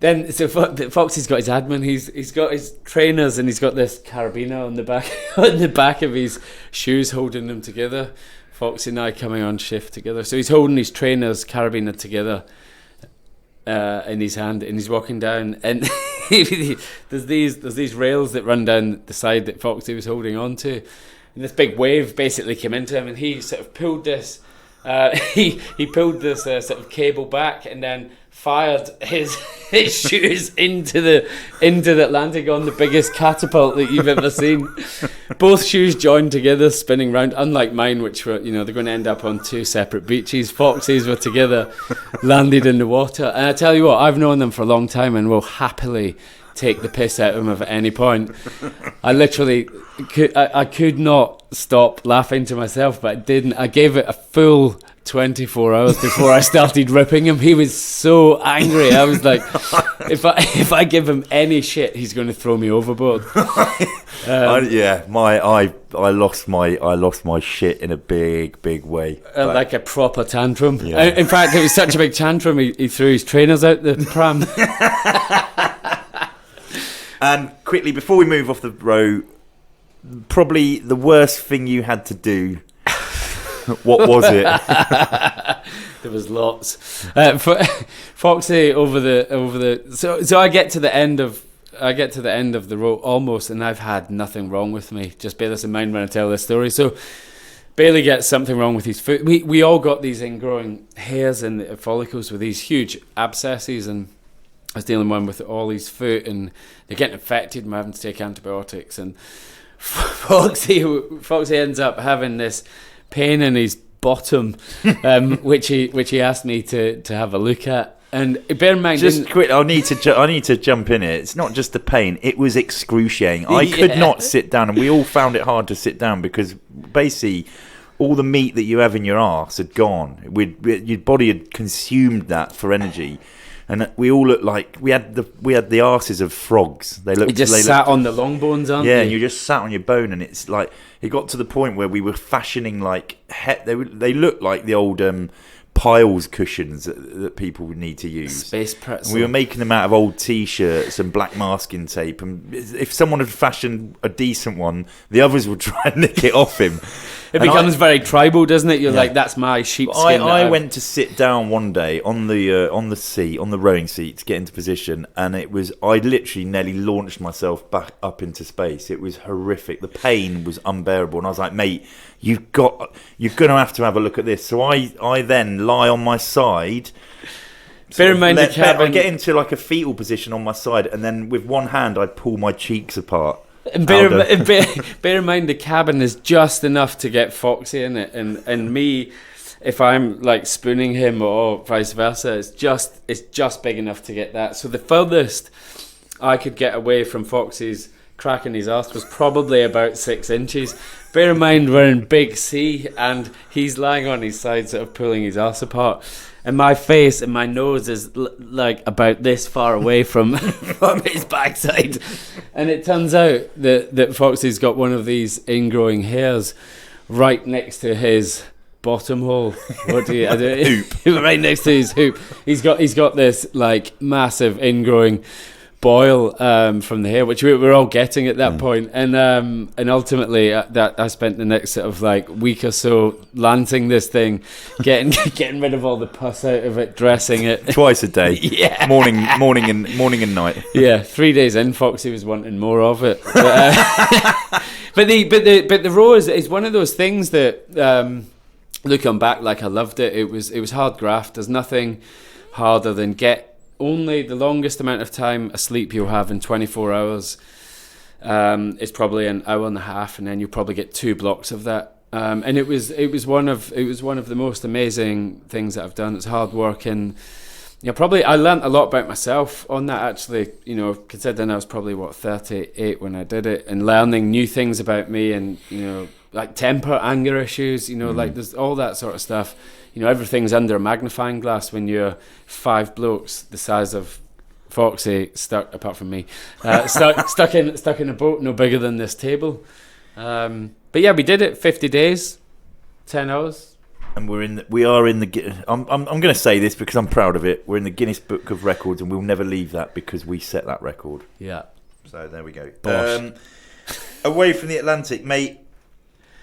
Then so Foxy's got his admin. He's got his trainers, and he's got this carabiner on the back on the back of his shoes, holding them together. Foxy and I coming on shift together. So he's holding his trainers carabiner together in his hand, and he's walking down, and there's these rails that run down the side that Foxy was holding on to, and this big wave basically came into him, and he sort of pulled this he pulled this sort of cable back, and then fired his shoes into the Atlantic on the biggest catapult that you've ever seen. Both shoes joined together, spinning round, unlike mine, which were, they're going to end up on two separate beaches. Foxy's were together, landed in the water. And I tell you what, I've known them for a long time and will happily take the piss out of them at any point. I literally could not stop laughing to myself, but I didn't. I gave it a full 24 hours before I started ripping him. He was so angry. I was like, if I give him any shit, he's going to throw me overboard. I lost my shit in a big way. Like a proper tantrum. Yeah. In fact, it was such a big tantrum, he threw his trainers out the pram. And quickly, before we move off the road, probably the worst thing you had to do. What was it? There was lots. Foxy over the. So I get to the end of the road almost, and I've had nothing wrong with me. Just bear this in mind when I tell this story. So Bailey gets something wrong with his foot. We all got these ingrowing hairs and follicles with these huge abscesses, and I was dealing with all his foot, and they're getting infected, and we're having to take antibiotics. And Foxy ends up having this pain in his bottom, which he asked me to have a look at. And bear in mind, just quick, I need to jump in here. It's not just the pain; it was excruciating. I could not sit down, and we all found it hard to sit down because basically all the meat that you have in your arse had gone. Your body had consumed that for energy. And we all looked like we had the arses of frogs. They looked. You just sat on the long bones, aren't you? Yeah, and you just sat on your bone, and it's like it got to the point where we were fashioning like they looked like the old piles cushions that people would need to use. Space pretzel. And we were making them out of old T-shirts and black masking tape. And if someone had fashioned a decent one, the others would try and nick it off him. It becomes very tribal, doesn't it? You're like, that's my sheepskin. I went to sit down one day on the rowing seat to get into position, and I literally nearly launched myself back up into space. It was horrific. The pain was unbearable, and I was like, mate, you're going to have a look at this. So I then lie on my side. Bear in mind, I get into like a fetal position on my side, and then with one hand I pull my cheeks apart. And bear in mind, the cabin is just enough to get Foxy in it, and me, if I'm like spooning him or vice versa, it's just big enough to get that. So the furthest I could get away from Foxy's cracking his arse was probably about 6 inches. Bear in mind, we're in big sea, and he's lying on his side, sort of pulling his arse apart. And my face and my nose is like about this far away from his backside. And it turns out that Foxy's got one of these ingrowing hairs right next to his bottom hole. Hoop. Right next to his hoop. He's got this like massive ingrowing boil from the hair, which we were all getting at that point. And ultimately that I spent the next sort of like week or so lancing this thing, getting rid of all the pus out of it, dressing it twice a day. Yeah, morning and night. Yeah, 3 days in, Foxy was wanting more of it. But the row is one of those things that looking back, like, I loved it. It was hard graft. There's nothing harder than get only the longest amount of time asleep you'll have in 24 hours. It's probably an hour and a half, and then you probably get 2 blocks of that. And it was one of the most amazing things that I've done. It's hard work, and probably I learnt a lot about myself on that, actually. Considering I was probably 38 when I did it, and learning new things about me, and like temper, anger issues. Like there's all that sort of stuff. Everything's under a magnifying glass when you're 5 blokes the size of Foxy, apart from me, stuck in a boat no bigger than this table. But yeah, we did it 50 days, 10 hours, and we are in the. I'm going to say this because I'm proud of it. We're in the Guinness Book of Records, and we'll never leave that because we set that record. Yeah. So there we go. Bosh. Away from the Atlantic, mate.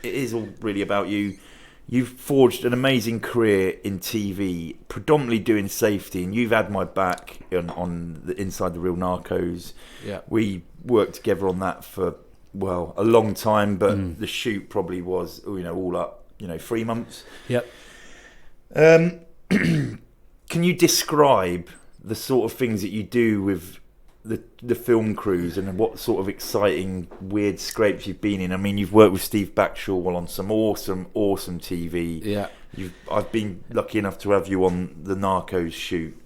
It is all really about you. You've forged an amazing career in TV, predominantly doing safety, and you've had my back on the Inside the Real Narcos. Yeah. We worked together on that for, well, a long time, but the shoot probably was, all up, 3 months. Yep. Can you describe the sort of things that you do with the film crews and what sort of exciting, weird scrapes you've been in? I mean, you've worked with Steve Backshall on some awesome TV. Yeah. I've been lucky enough to have you on the Narcos shoot.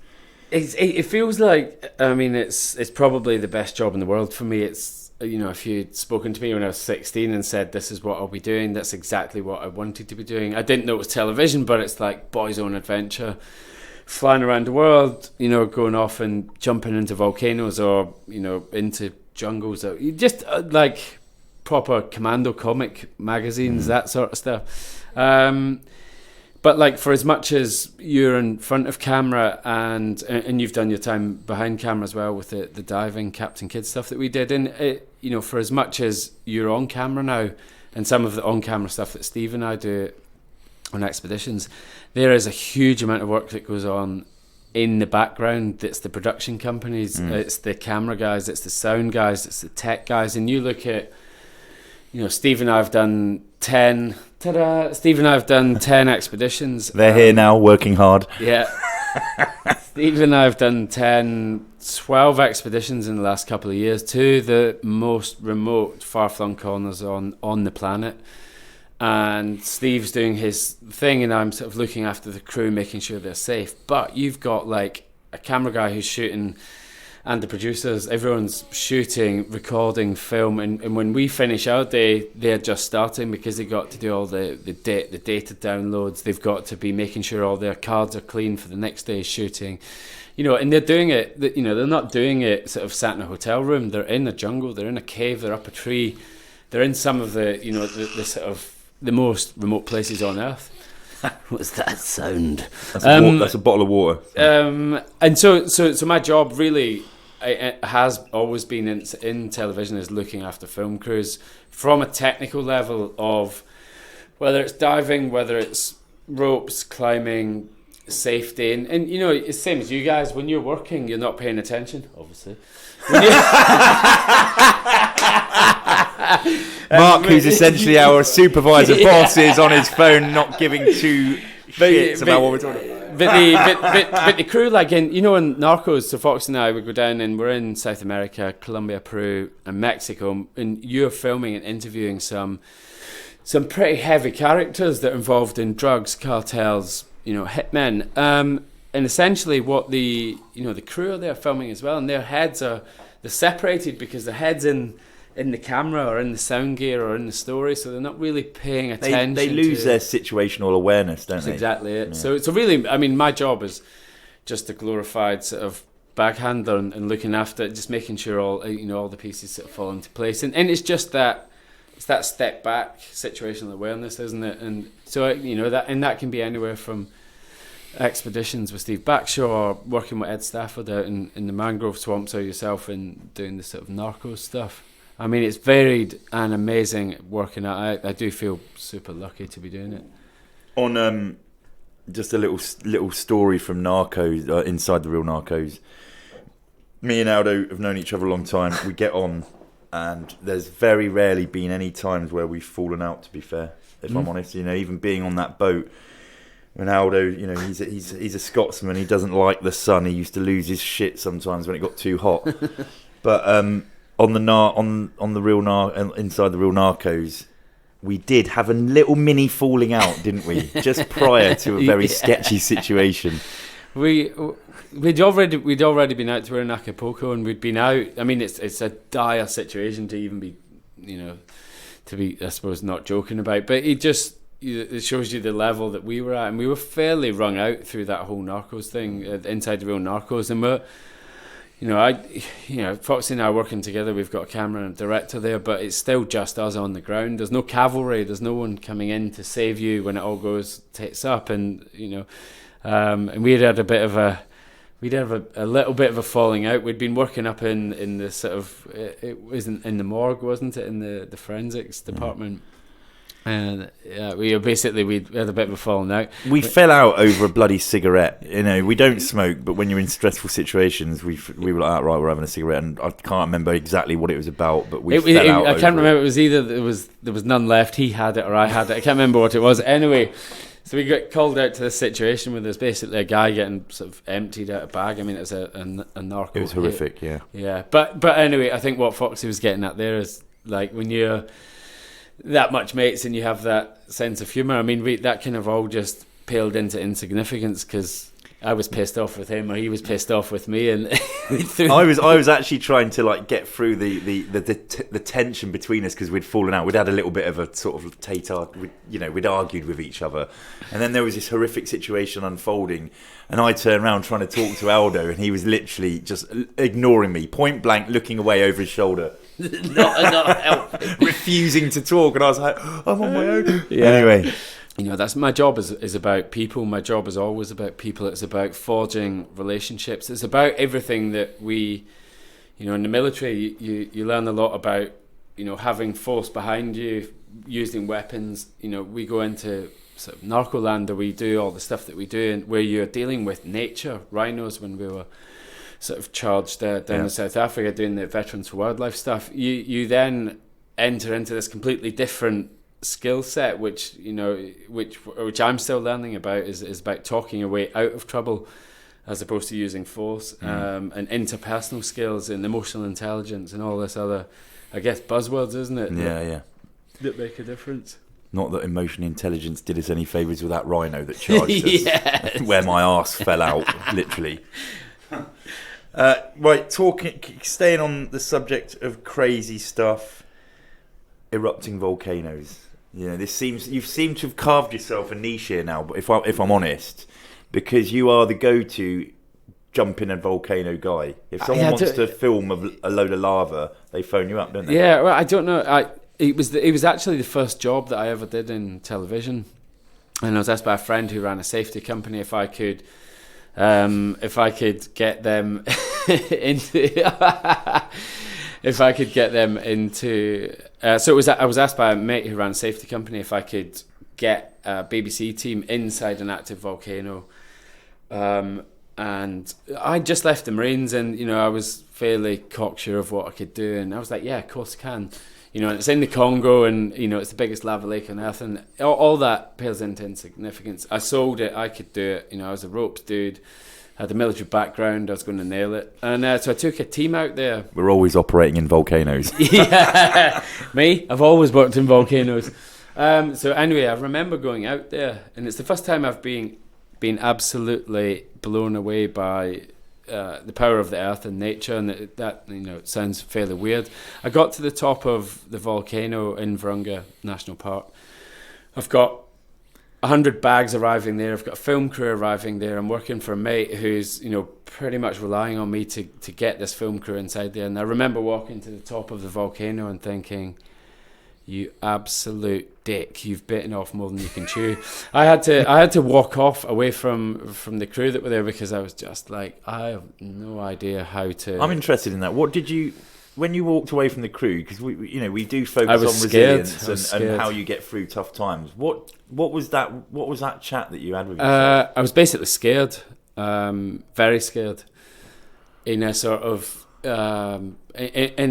It feels like, I mean, it's probably the best job in the world for me. It's, if you'd spoken to me when I was 16 and said, this is what I'll be doing, that's exactly what I wanted to be doing. I didn't know it was television, but it's like boys' own adventure. Flying around the world, going off and jumping into volcanoes or, into jungles. Or just like proper Commando comic magazines, that sort of stuff. But like for as much as you're in front of camera and you've done your time behind camera as well with the diving Captain Kidd stuff that we did, and for as much as you're on camera now and some of the on-camera stuff that Steve and I do on expeditions, there is a huge amount of work that goes on in the background. It's the production companies, it's the camera guys, it's the sound guys, it's the tech guys. And you look at, Steve and I have done 10 expeditions. They're here now, working hard. Yeah. Steve and I have done 12 expeditions in the last couple of years to the most remote, far-flung corners on the planet. And Steve's doing his thing and I'm sort of looking after the crew, making sure they're safe. But you've got like a camera guy who's shooting, and the producers, everyone's shooting, recording, film, and when we finish our day, they're just starting because they got to do all the data downloads. They've got to be making sure all their cards are clean for the next day's shooting. And they're doing it, they're not doing it sort of sat in a hotel room. They're in a jungle, they're in a cave, they're up a tree, they're in some of the, the sort of the most remote places on Earth. What's that sound? That's a bottle of water. And so my job really it has always been in television is looking after film crews from a technical level of whether it's diving, whether it's ropes, climbing, safety, and it's the same as you guys. When you're working, you're not paying attention, obviously. Mark, who's essentially our supervisor boss, is on his phone, not giving two shits about what we're talking about. But the crew, like in Narcos, so Fox and I would go down and we're in South America, Colombia, Peru, and Mexico, and you're filming and interviewing some pretty heavy characters that are involved in drugs, cartels, hitmen, and essentially what the crew are there filming as well, and their heads they're separated because the head's in the camera or in the sound gear or in the story, so they're not really paying attention. They lose their situational awareness, don't they? That's exactly it. Yeah. So really, I mean, my job is just a glorified sort of backhander and looking after it, just making sure all the pieces sort of fall into place, and it's just that. It's that step back situational awareness, isn't it? And so that can be anywhere from expeditions with Steve Backshall or working with Ed Stafford out in the mangrove swamps or yourself and doing the sort of Narcos stuff. I mean, it's varied and amazing working out. I do feel super lucky to be doing it. On just a little story from Narcos, Inside the Real Narcos. Me and Aldo have known each other a long time. We get on, and there's very rarely been any times where we've fallen out, to be fair, if I'm honest. Even being on that boat, when Aldo, he's a Scotsman, he doesn't like the sun. He used to lose his shit sometimes when it got too hot. But on the real Inside the Real Narcos, we did have a little mini falling out, didn't we? Just prior to a very sketchy situation. We'd already been out to Acapulco, and we'd been out. I mean, it's a dire situation to even be, to be, I suppose, not joking about. But it shows you the level that we were at, and we were fairly wrung out through that whole Narcos thing, Inside the Real Narcos, and Foxy and I are working together. We've got a camera and a director there, but it's still just us on the ground. There's no cavalry. There's no one coming in to save you when it all goes tits up. And and we had a bit of a little bit of a falling out. We'd been working up in the sort of, it wasn't in the morgue, wasn't it, in the forensics department. And we had a bit of a falling out. We fell out over a bloody cigarette. We don't smoke, but when you're in stressful situations, we were like, right, we're having a cigarette, and I can't remember exactly what it was about, but we fell out. I can't remember. It was either there was none left. He had it, or I had it. I can't remember what it was. Anyway, so we got called out to this situation where there's basically a guy getting sort of emptied out a bag. I mean, it was a narco. It was horrific, yeah. Yeah, but anyway, I think what Foxy was getting at there is, like, when you're that much mates and you have that sense of humour. I mean, that kind of all just paled into insignificance because I was pissed off with him or he was pissed off with me, and I was actually trying to like get through the tension between us because we'd fallen out. We'd had a little bit of a sort of we'd argued with each other, and then there was this horrific situation unfolding, and I turned around trying to talk to Aldo, and he was literally just ignoring me, point blank, looking away over his shoulder. not helping, refusing to talk, and I was like, I'm on my own. Yeah. Anyway, that's my job is about people. My job is always about people. It's about forging relationships. It's about everything that we, in the military, you learn a lot about, having force behind you, using weapons. We go into sort of narco land, we do all the stuff that we do, and where you're dealing with nature, rhinos. When we were sort of charged down in South Africa doing the Veterans for Wildlife stuff, you then enter into this completely different skill set, which I'm still learning about, is about talking your way out of trouble as opposed to using force, and interpersonal skills and emotional intelligence and all this other, I guess, buzzwords, isn't it? Yeah. That make a difference. Not that emotional intelligence did us any favours with that rhino that charged us, where my arse fell out, literally. Right, staying on the subject of crazy stuff, erupting volcanoes. You seem to have carved yourself a niche here now. But if I'm honest, because you are the go-to jump in a volcano guy. If someone wants to film a load of lava, they phone you up, don't they? Yeah, well, I don't know. It was actually the first job that I ever did in television, and I was asked by a friend who ran a safety company if I could get them into. So I was asked by a mate who ran a safety company if I could get a BBC team inside an active volcano, and I just left the Marines, and I was fairly cocksure of what I could do, and I was like, yeah, of course I can. And it's in the Congo, and it's the biggest lava lake on earth, and all that pales into insignificance. I sold it. I could do it. I was a ropes dude. Had a military background. I was going to nail it, and so I took a team out there. We're always operating in volcanoes. Yeah, me. I've always worked in volcanoes. So anyway, I remember going out there, and it's the first time I've been absolutely blown away by the power of the earth and nature, and that it sounds fairly weird. I got to the top of the volcano in Virunga National Park. I've got 100 bags arriving there. I've got a film crew arriving there. I'm working for a mate who's pretty much relying on me to get this film crew inside there. And I remember walking to the top of the volcano and thinking, you absolute dick, you've bitten off more than you can chew. I had to walk off away from the crew that were there because I was just like, I have no idea how to. I'm interested in that. What did you, when you walked away from the crew, because we do focus on resilience and how you get through tough times. What was that chat that you had with yourself? I was basically scared, very scared, in a sort of in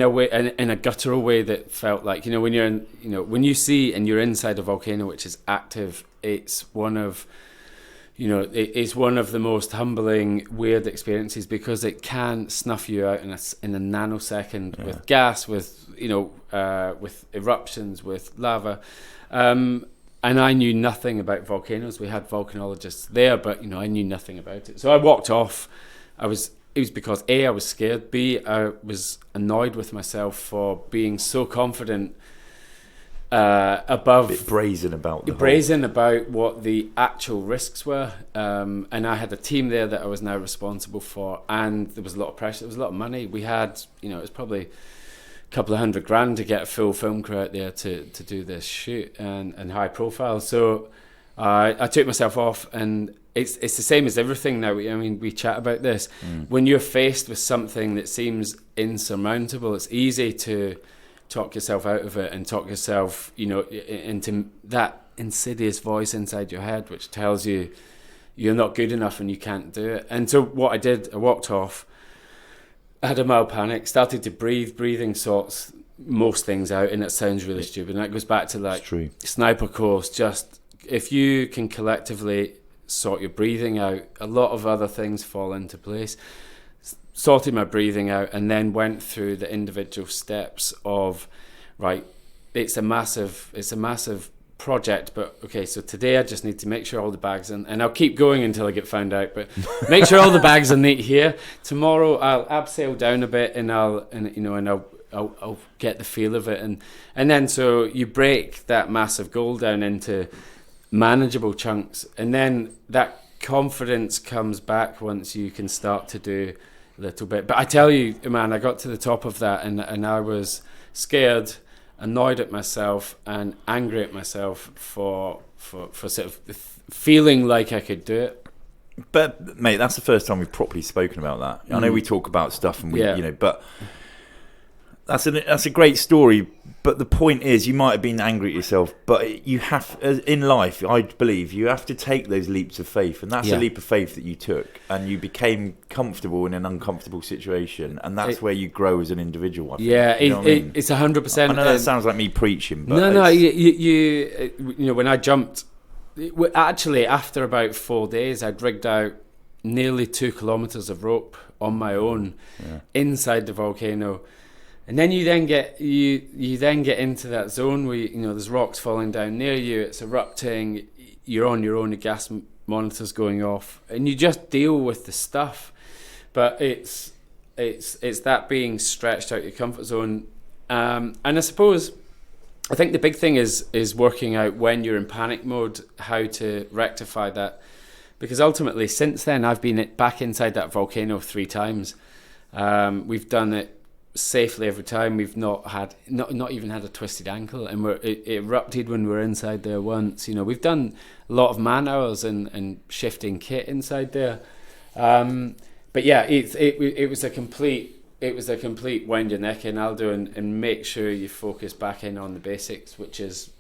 a way, in a guttural way that felt like when you're in, when you see and you're inside a volcano which is active, it's one of it's one of the most humbling, weird experiences because it can snuff you out in a nanosecond with gas, with eruptions, with lava. And I knew nothing about volcanoes. We had volcanologists there, but I knew nothing about it. So I walked off. It was because A, I was scared. B, I was annoyed with myself for being so confident above, a bit brazen about what the actual risks were, and I had a team there that I was now responsible for, and there was a lot of pressure. There was a lot of money. We had, it was probably a couple of $100,000 to get a full film crew out there to do this shoot and high profile. So I took myself off, and it's the same as everything now. We chat about this. When you're faced with something that seems insurmountable, it's easy to talk yourself out of it and talk yourself, into that insidious voice inside your head which tells you you're not good enough and you can't do it. And so what I did, I walked off, I had a mild panic, started to breathing sorts most things out, and it sounds really stupid, and that goes back to like sniper course. Just if you can collectively sort your breathing out, a lot of other things fall into place. Sorted my breathing out, and then went through the individual steps of, right, it's a massive project, but okay, so today I just need to make sure all the bags, and I'll keep going until I get found out, but make sure all the bags are neat here. Tomorrow I'll abseil down a bit, and I'll get the feel of it, and then so you break that massive goal down into manageable chunks, and then that confidence comes back once you can start to do little bit. But I tell you, man, I got to the top of that, and I was scared, annoyed at myself, and angry at myself for sort of feeling like I could do it. But mate, that's the first time we've properly spoken about that. I know we talk about stuff, and but that's a great story. But the point is, you might have been angry at yourself, but you have, in life, I believe, you have to take those leaps of faith, and that's a leap of faith that you took, and you became comfortable in an uncomfortable situation, and that's where you grow as an individual. I think. It's 100%. I know that sounds like me preaching, but you when I jumped, actually after about 4 days, I'd rigged out nearly 2 kilometers of rope on my own inside the volcano. And then you then get into that zone where there's rocks falling down near you, it's erupting, you're on your own, the gas monitor's going off, and you just deal with the stuff. But it's that being stretched out your comfort zone, and I think the big thing is working out when you're in panic mode how to rectify that, because ultimately since then I've been back inside that volcano 3 times. We've done it safely every time. We've not even had a twisted ankle, and it erupted when we were inside there once. We've done a lot of man hours and shifting kit inside there. But yeah, it was a complete wind your neck in, Aldo, and make sure you focus back in on the basics, which is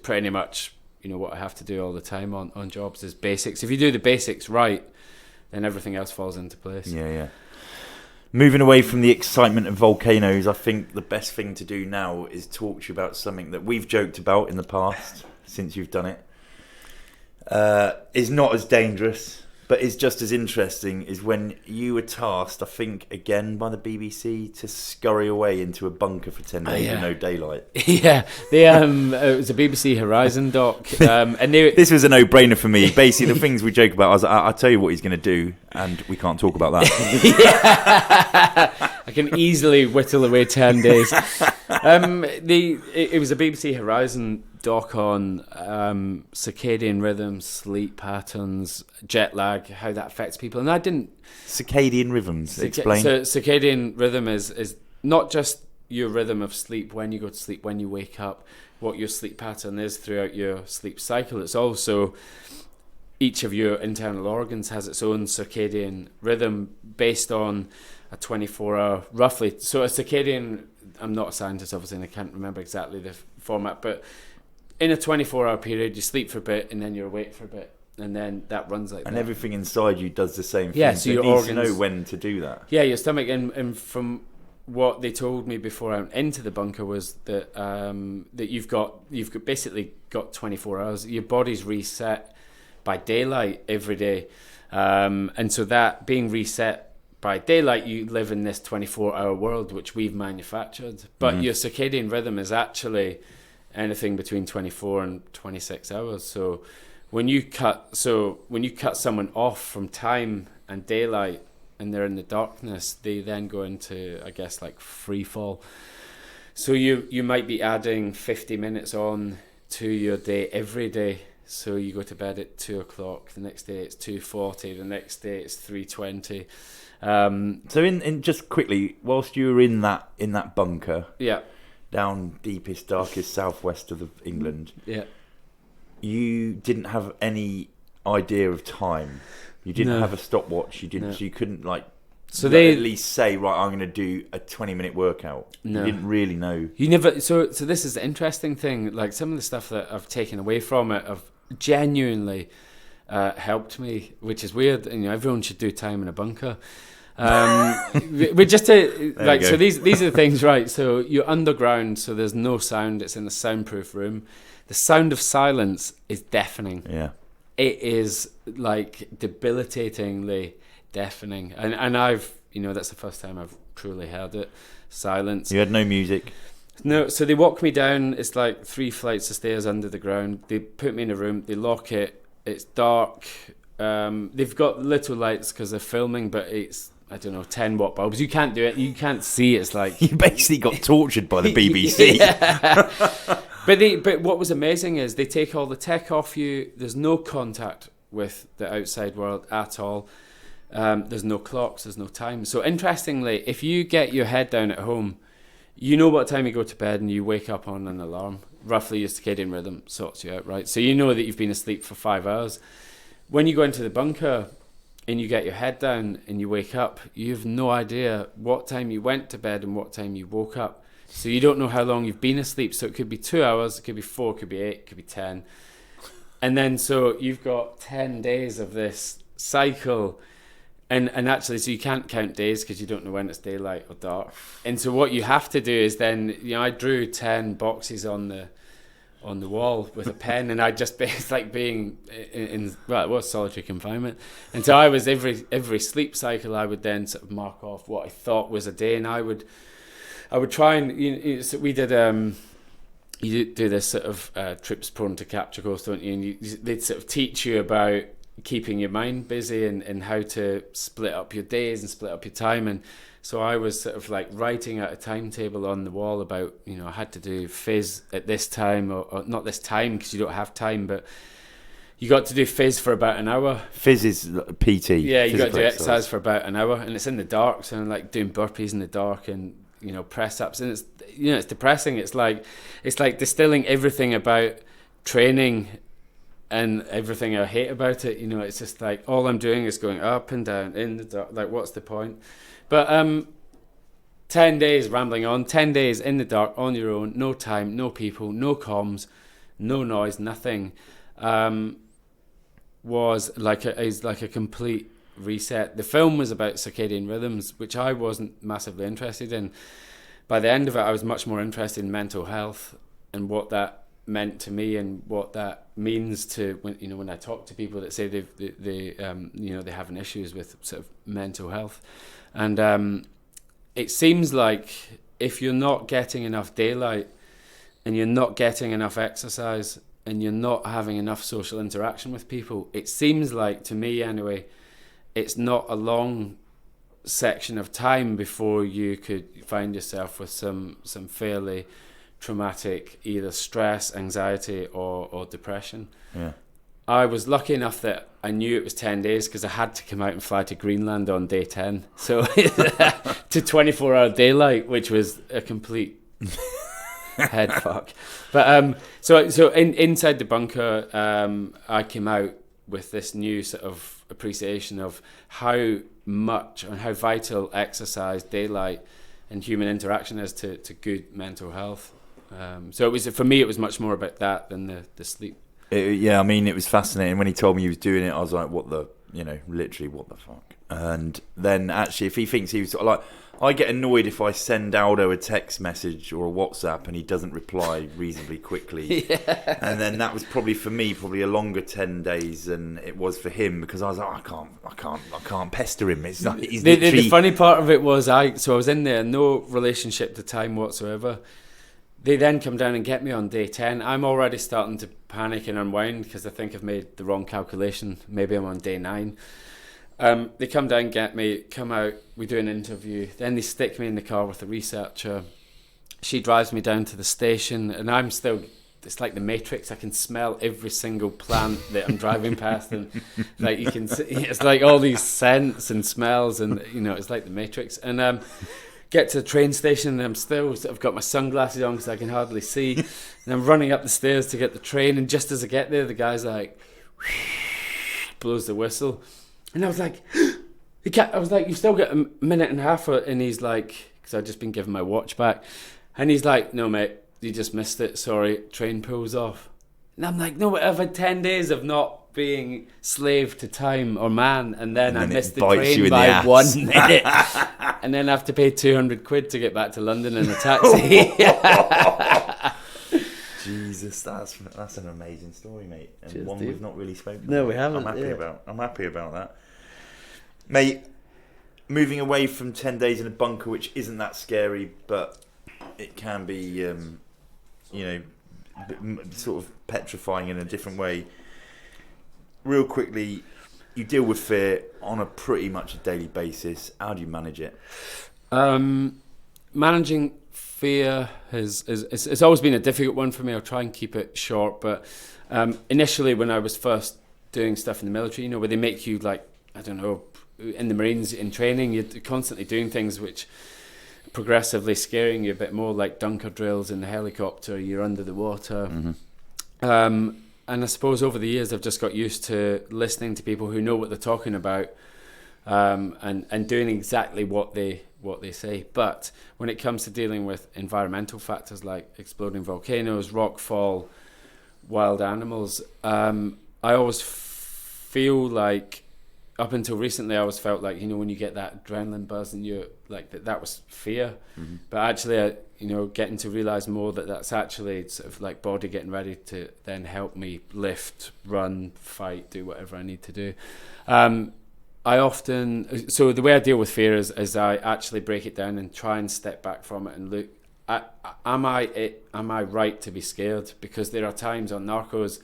pretty much what I have to do all the time on jobs is basics. If you do the basics right, then everything else falls into place. Yeah. Moving away from the excitement of volcanoes, I think the best thing to do now is talk to you about something that we've joked about in the past since you've done it. Is not as dangerous, but is just as interesting, is when you were tasked, I think, again by the BBC, to scurry away into a bunker for 10 days with no daylight. Yeah, it was a BBC Horizon doc. And this was a no-brainer for me. Basically, the things we joke about, I was like, I'll tell you what he's going to do, and we can't talk about that. I can easily whittle away 10 days. It was a BBC Horizon doc on circadian rhythms, sleep patterns, jet lag, how that affects people. And I didn't... Circadian rhythms, explain. So circadian rhythm is not just your rhythm of sleep, when you go to sleep, when you wake up, what your sleep pattern is throughout your sleep cycle. It's also each of your internal organs has its own circadian rhythm based on a 24-hour, roughly. So a circadian, I'm not a scientist, obviously, and I can't remember exactly the format, but in a 24-hour period, you sleep for a bit, and then you're awake for a bit, and then that runs like that. And everything inside you does the same thing. Yeah, so your organs know when to do that. Yeah, your stomach, and from what they told me before I went into the bunker was that that you've basically got 24 hours. Your body's reset by daylight every day, and so that being reset by daylight, you live in this 24-hour world which we've manufactured. But your circadian rhythm is actually anything between 24 and 26 hours. So when you cut someone off from time and daylight, and they're in the darkness, they then go into, I guess, like free fall. So you might be adding 50 minutes on to your day every day. So you go to bed at 2 o'clock. The next day it's 2:40. The next day it's 3:20. So in just quickly, whilst you were in that bunker, Yeah, down deepest, darkest southwest of England, yeah. you didn't have any idea of time. You didn't No. have a stopwatch. You didn't. No. So you couldn't So at they least say, right, I'm going to do a 20-minute workout. No. You didn't really know. You never. So this is the interesting thing. Like some of the stuff that I've taken away from it have genuinely helped me, which is weird. And, everyone should do time in a bunker. We just like, so these are the things, right? So you're underground, so there's no sound. It's in a soundproof room. The sound of silence is deafening. Yeah. It is like debilitatingly deafening, and I've that's the first time I've truly heard it. Silence. You had no music. No, so they walk me down. It's like 3 flights of stairs under the ground. They put me in a room. They lock it. It's dark. They've got little lights because they're filming, but it's 10 watt bulbs. You can't do it. You can't see. It's like You basically got tortured by the BBC. But what was amazing is they take all the tech off you. There's no contact with the outside world at all. There's no clocks. There's no time. So interestingly, if you get your head down at home, you know what time you go to bed and you wake up on an alarm. Roughly your circadian rhythm sorts you out, right? So you know that you've been asleep for 5 hours. When you go into the bunker and you get your head down and you wake up, you have no idea what time you went to bed and what time you woke up. So you don't know how long you've been asleep. So it could be 2 hours, it could be 4, it could be 8, it could be 10. And then so you've got 10 days of this cycle. And actually, so you can't count days because you don't know when it's daylight or dark. And so what you have to do is then, I drew 10 boxes on the wall with a pen, and it's like being it was solitary confinement. And so I was every sleep cycle, I would then sort of mark off what I thought was a day, and I would try and so we did you do this sort of trips prone to capture course, don't you? And they'd sort of teach you about keeping your mind busy and how to split up your days and split up your time. And so I was sort of like writing out a timetable on the wall about, I had to do phys at this time or not this time because you don't have time, but you got to do phys for about an hour. Phys is PT. Yeah, you got to do exercise for about an hour, and it's in the dark, so I'm like doing burpees in the dark and press ups, and it's it's depressing. It's like distilling everything about training and everything I hate about it. It's just like all I'm doing is going up and down in the dark. Like, what's the point? But 10 days rambling on, 10 days in the dark on your own, no time, no people, no comms, no noise, nothing. Was like a complete reset. The film was about circadian rhythms, which I wasn't massively interested in. By the end of it, I was much more interested in mental health and what that meant to me and what that means to when I talk to people that say they they're having issues with sort of mental health. And it seems like if you're not getting enough daylight and you're not getting enough exercise and you're not having enough social interaction with people, it seems like, to me anyway, it's not a long section of time before you could find yourself with some fairly traumatic either stress, anxiety or depression. Yeah. I was lucky enough that I knew it was 10 days because I had to come out and fly to Greenland on day 10. So to 24-hour daylight, which was a complete head fuck. But so inside the bunker, I came out with this new sort of appreciation of how much and how vital exercise, daylight, and human interaction is to good mental health. So for me, it was much more about that than the sleep. It was fascinating when he told me he was doing it. I was like, literally, what the fuck? And then actually, if he thinks he was sort of like, I get annoyed if I send Aldo a text message or a WhatsApp and he doesn't reply reasonably quickly. Yeah. And then that was probably for me a longer 10 days than it was for him, because I was like, I can't pester him. It's like the funny part of it was I was in there, no relationship to time whatsoever. They then come down and get me on day 10. I'm already starting to panic and unwind because I think I've made the wrong calculation. Maybe I'm on day 9. They come down, get me, come out, we do an interview. Then they stick me in the car with a researcher she drives me down to the station, and I'm still. It's like the Matrix. I can smell every single plant that I'm driving past, and like you can see, it's like all these scents and smells, and it's like the Matrix. And get to the train station, and I've got my sunglasses on because I can hardly see, and I'm running up the stairs to get the train. And just as I get there, the guy's like blows the whistle, and I was like, "You still got a minute and a half," and he's like, because I'd just been given my watch back, and he's like, "No, mate. You just missed it, sorry, train pulls off." And I'm like, no, but I've had 10 days of not being slave to time or man, and then I missed the train by 1 minute. And then I have to pay 200 quid to get back to London in a taxi. Jesus, that's an amazing story, mate. And Cheers, one Steve. we've not really spoken No, about. we haven't. I'm happy about that. Mate, moving away from 10 days in a bunker, which isn't that scary, but it can be... sort of petrifying in a different way. Real quickly, you deal with fear on a pretty much a daily basis. How do you manage it? Managing fear it's always been a difficult one for me. I'll try and keep it short, but initially when I was first doing stuff in the military, where they make you in the Marines in training, you're constantly doing things which progressively scaring you a bit more, like dunker drills in the helicopter, you're under the water. And I suppose over the years I've just got used to listening to people who know what they're talking about, and doing exactly what they say. But when it comes to dealing with environmental factors like exploding volcanoes, rockfall, wild animals, I always feel like, up until recently, I always felt like, when you get that adrenaline buzz and you're like, that was fear. But actually, getting to realise more that that's actually sort of like body getting ready to then help me lift, run, fight, do whatever I need to do. So the way I deal with fear is I actually break it down and try and step back from it and look, am I right to be scared? Because there are times on Narcos,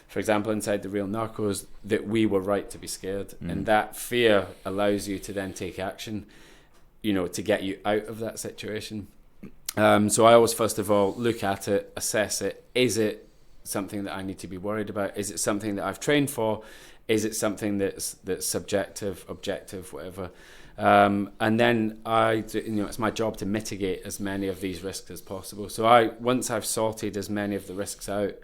for example, inside the real Narcos, that we were right to be scared. And that fear allows you to then take action, to get you out of that situation. So I always, first of all, look at it, assess it. Is it something that I need to be worried about? Is it something that I've trained for? Is it something that's subjective, objective, whatever? And then it's my job to mitigate as many of these risks as possible. So once I've sorted as many of the risks out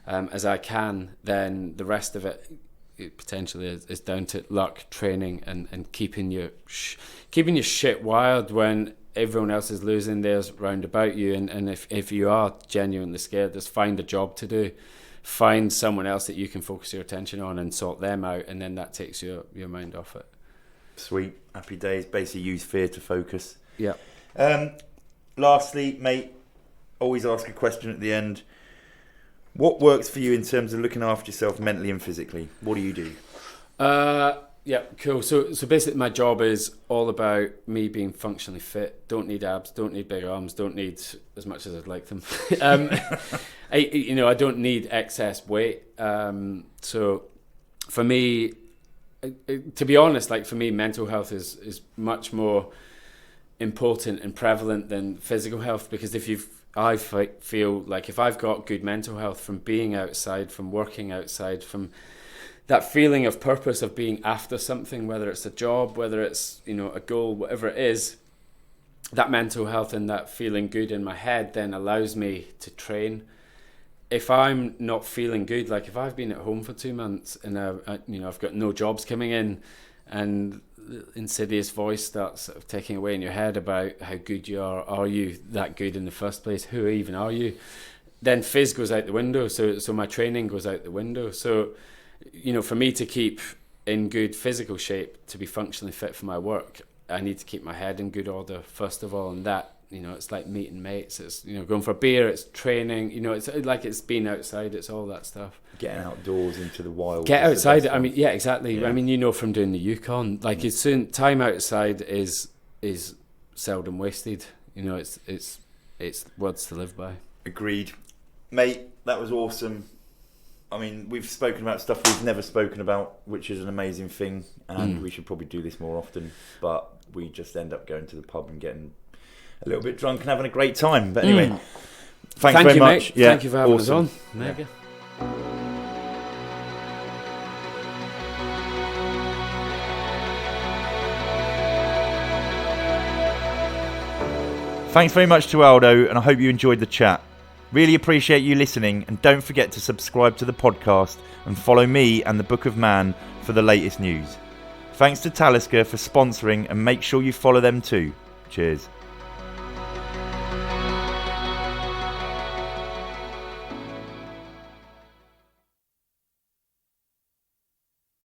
as I can, then the rest of it potentially is down to luck, training, and keeping your shit wired when everyone else is losing theirs round about you. And if you are genuinely scared, just find a job to do. Find someone else that you can focus your attention on and sort them out, and then that takes your mind off it. Sweet. Happy days. Basically use fear to focus. Yeah. Lastly, mate, always ask a question at the end. What works for you in terms of looking after yourself mentally and physically? What do you do? Yeah, cool. So basically my job is all about me being functionally fit. Don't need abs, don't need big arms, don't need as much as I'd like them. I don't need excess weight. So for me, to be honest, like for me, mental health is much more important and prevalent than physical health, because I feel like if I've got good mental health from being outside, from working outside, from that feeling of purpose of being after something, whether it's a job, whether it's a goal, whatever it is, that mental health and that feeling good in my head then allows me to train. If I'm not feeling good, like if I've been at home for 2 months and I've got no jobs coming in, and the insidious voice starts sort of taking away in your head about how good you are you that good in the first place? Who even are you? Then phys goes out the window. So my training goes out the window. So, for me to keep in good physical shape, to be functionally fit for my work, I need to keep my head in good order first of all, and that it's like meeting mates, it's going for a beer, it's training, it's like it's being outside, it's all that stuff. Getting outdoors into the wild. Get outside. I mean, yeah, exactly. Yeah. I mean, from doing the Yukon, like it's soon time outside is seldom wasted. It's words to live by. Agreed, mate. That was awesome. I mean, we've spoken about stuff we've never spoken about, which is an amazing thing, and we should probably do this more often, but we just end up going to the pub and getting a little bit drunk and having a great time. But anyway, thank you very mate. much. Yeah, thank you for having us awesome. on. Mega. Thanks very much to Aldo, and I hope you enjoyed the chat. Really appreciate you listening, and don't forget to subscribe to the podcast and follow me and the Book of Man for the latest news. Thanks to Talisker for sponsoring, and make sure you follow them too. Cheers.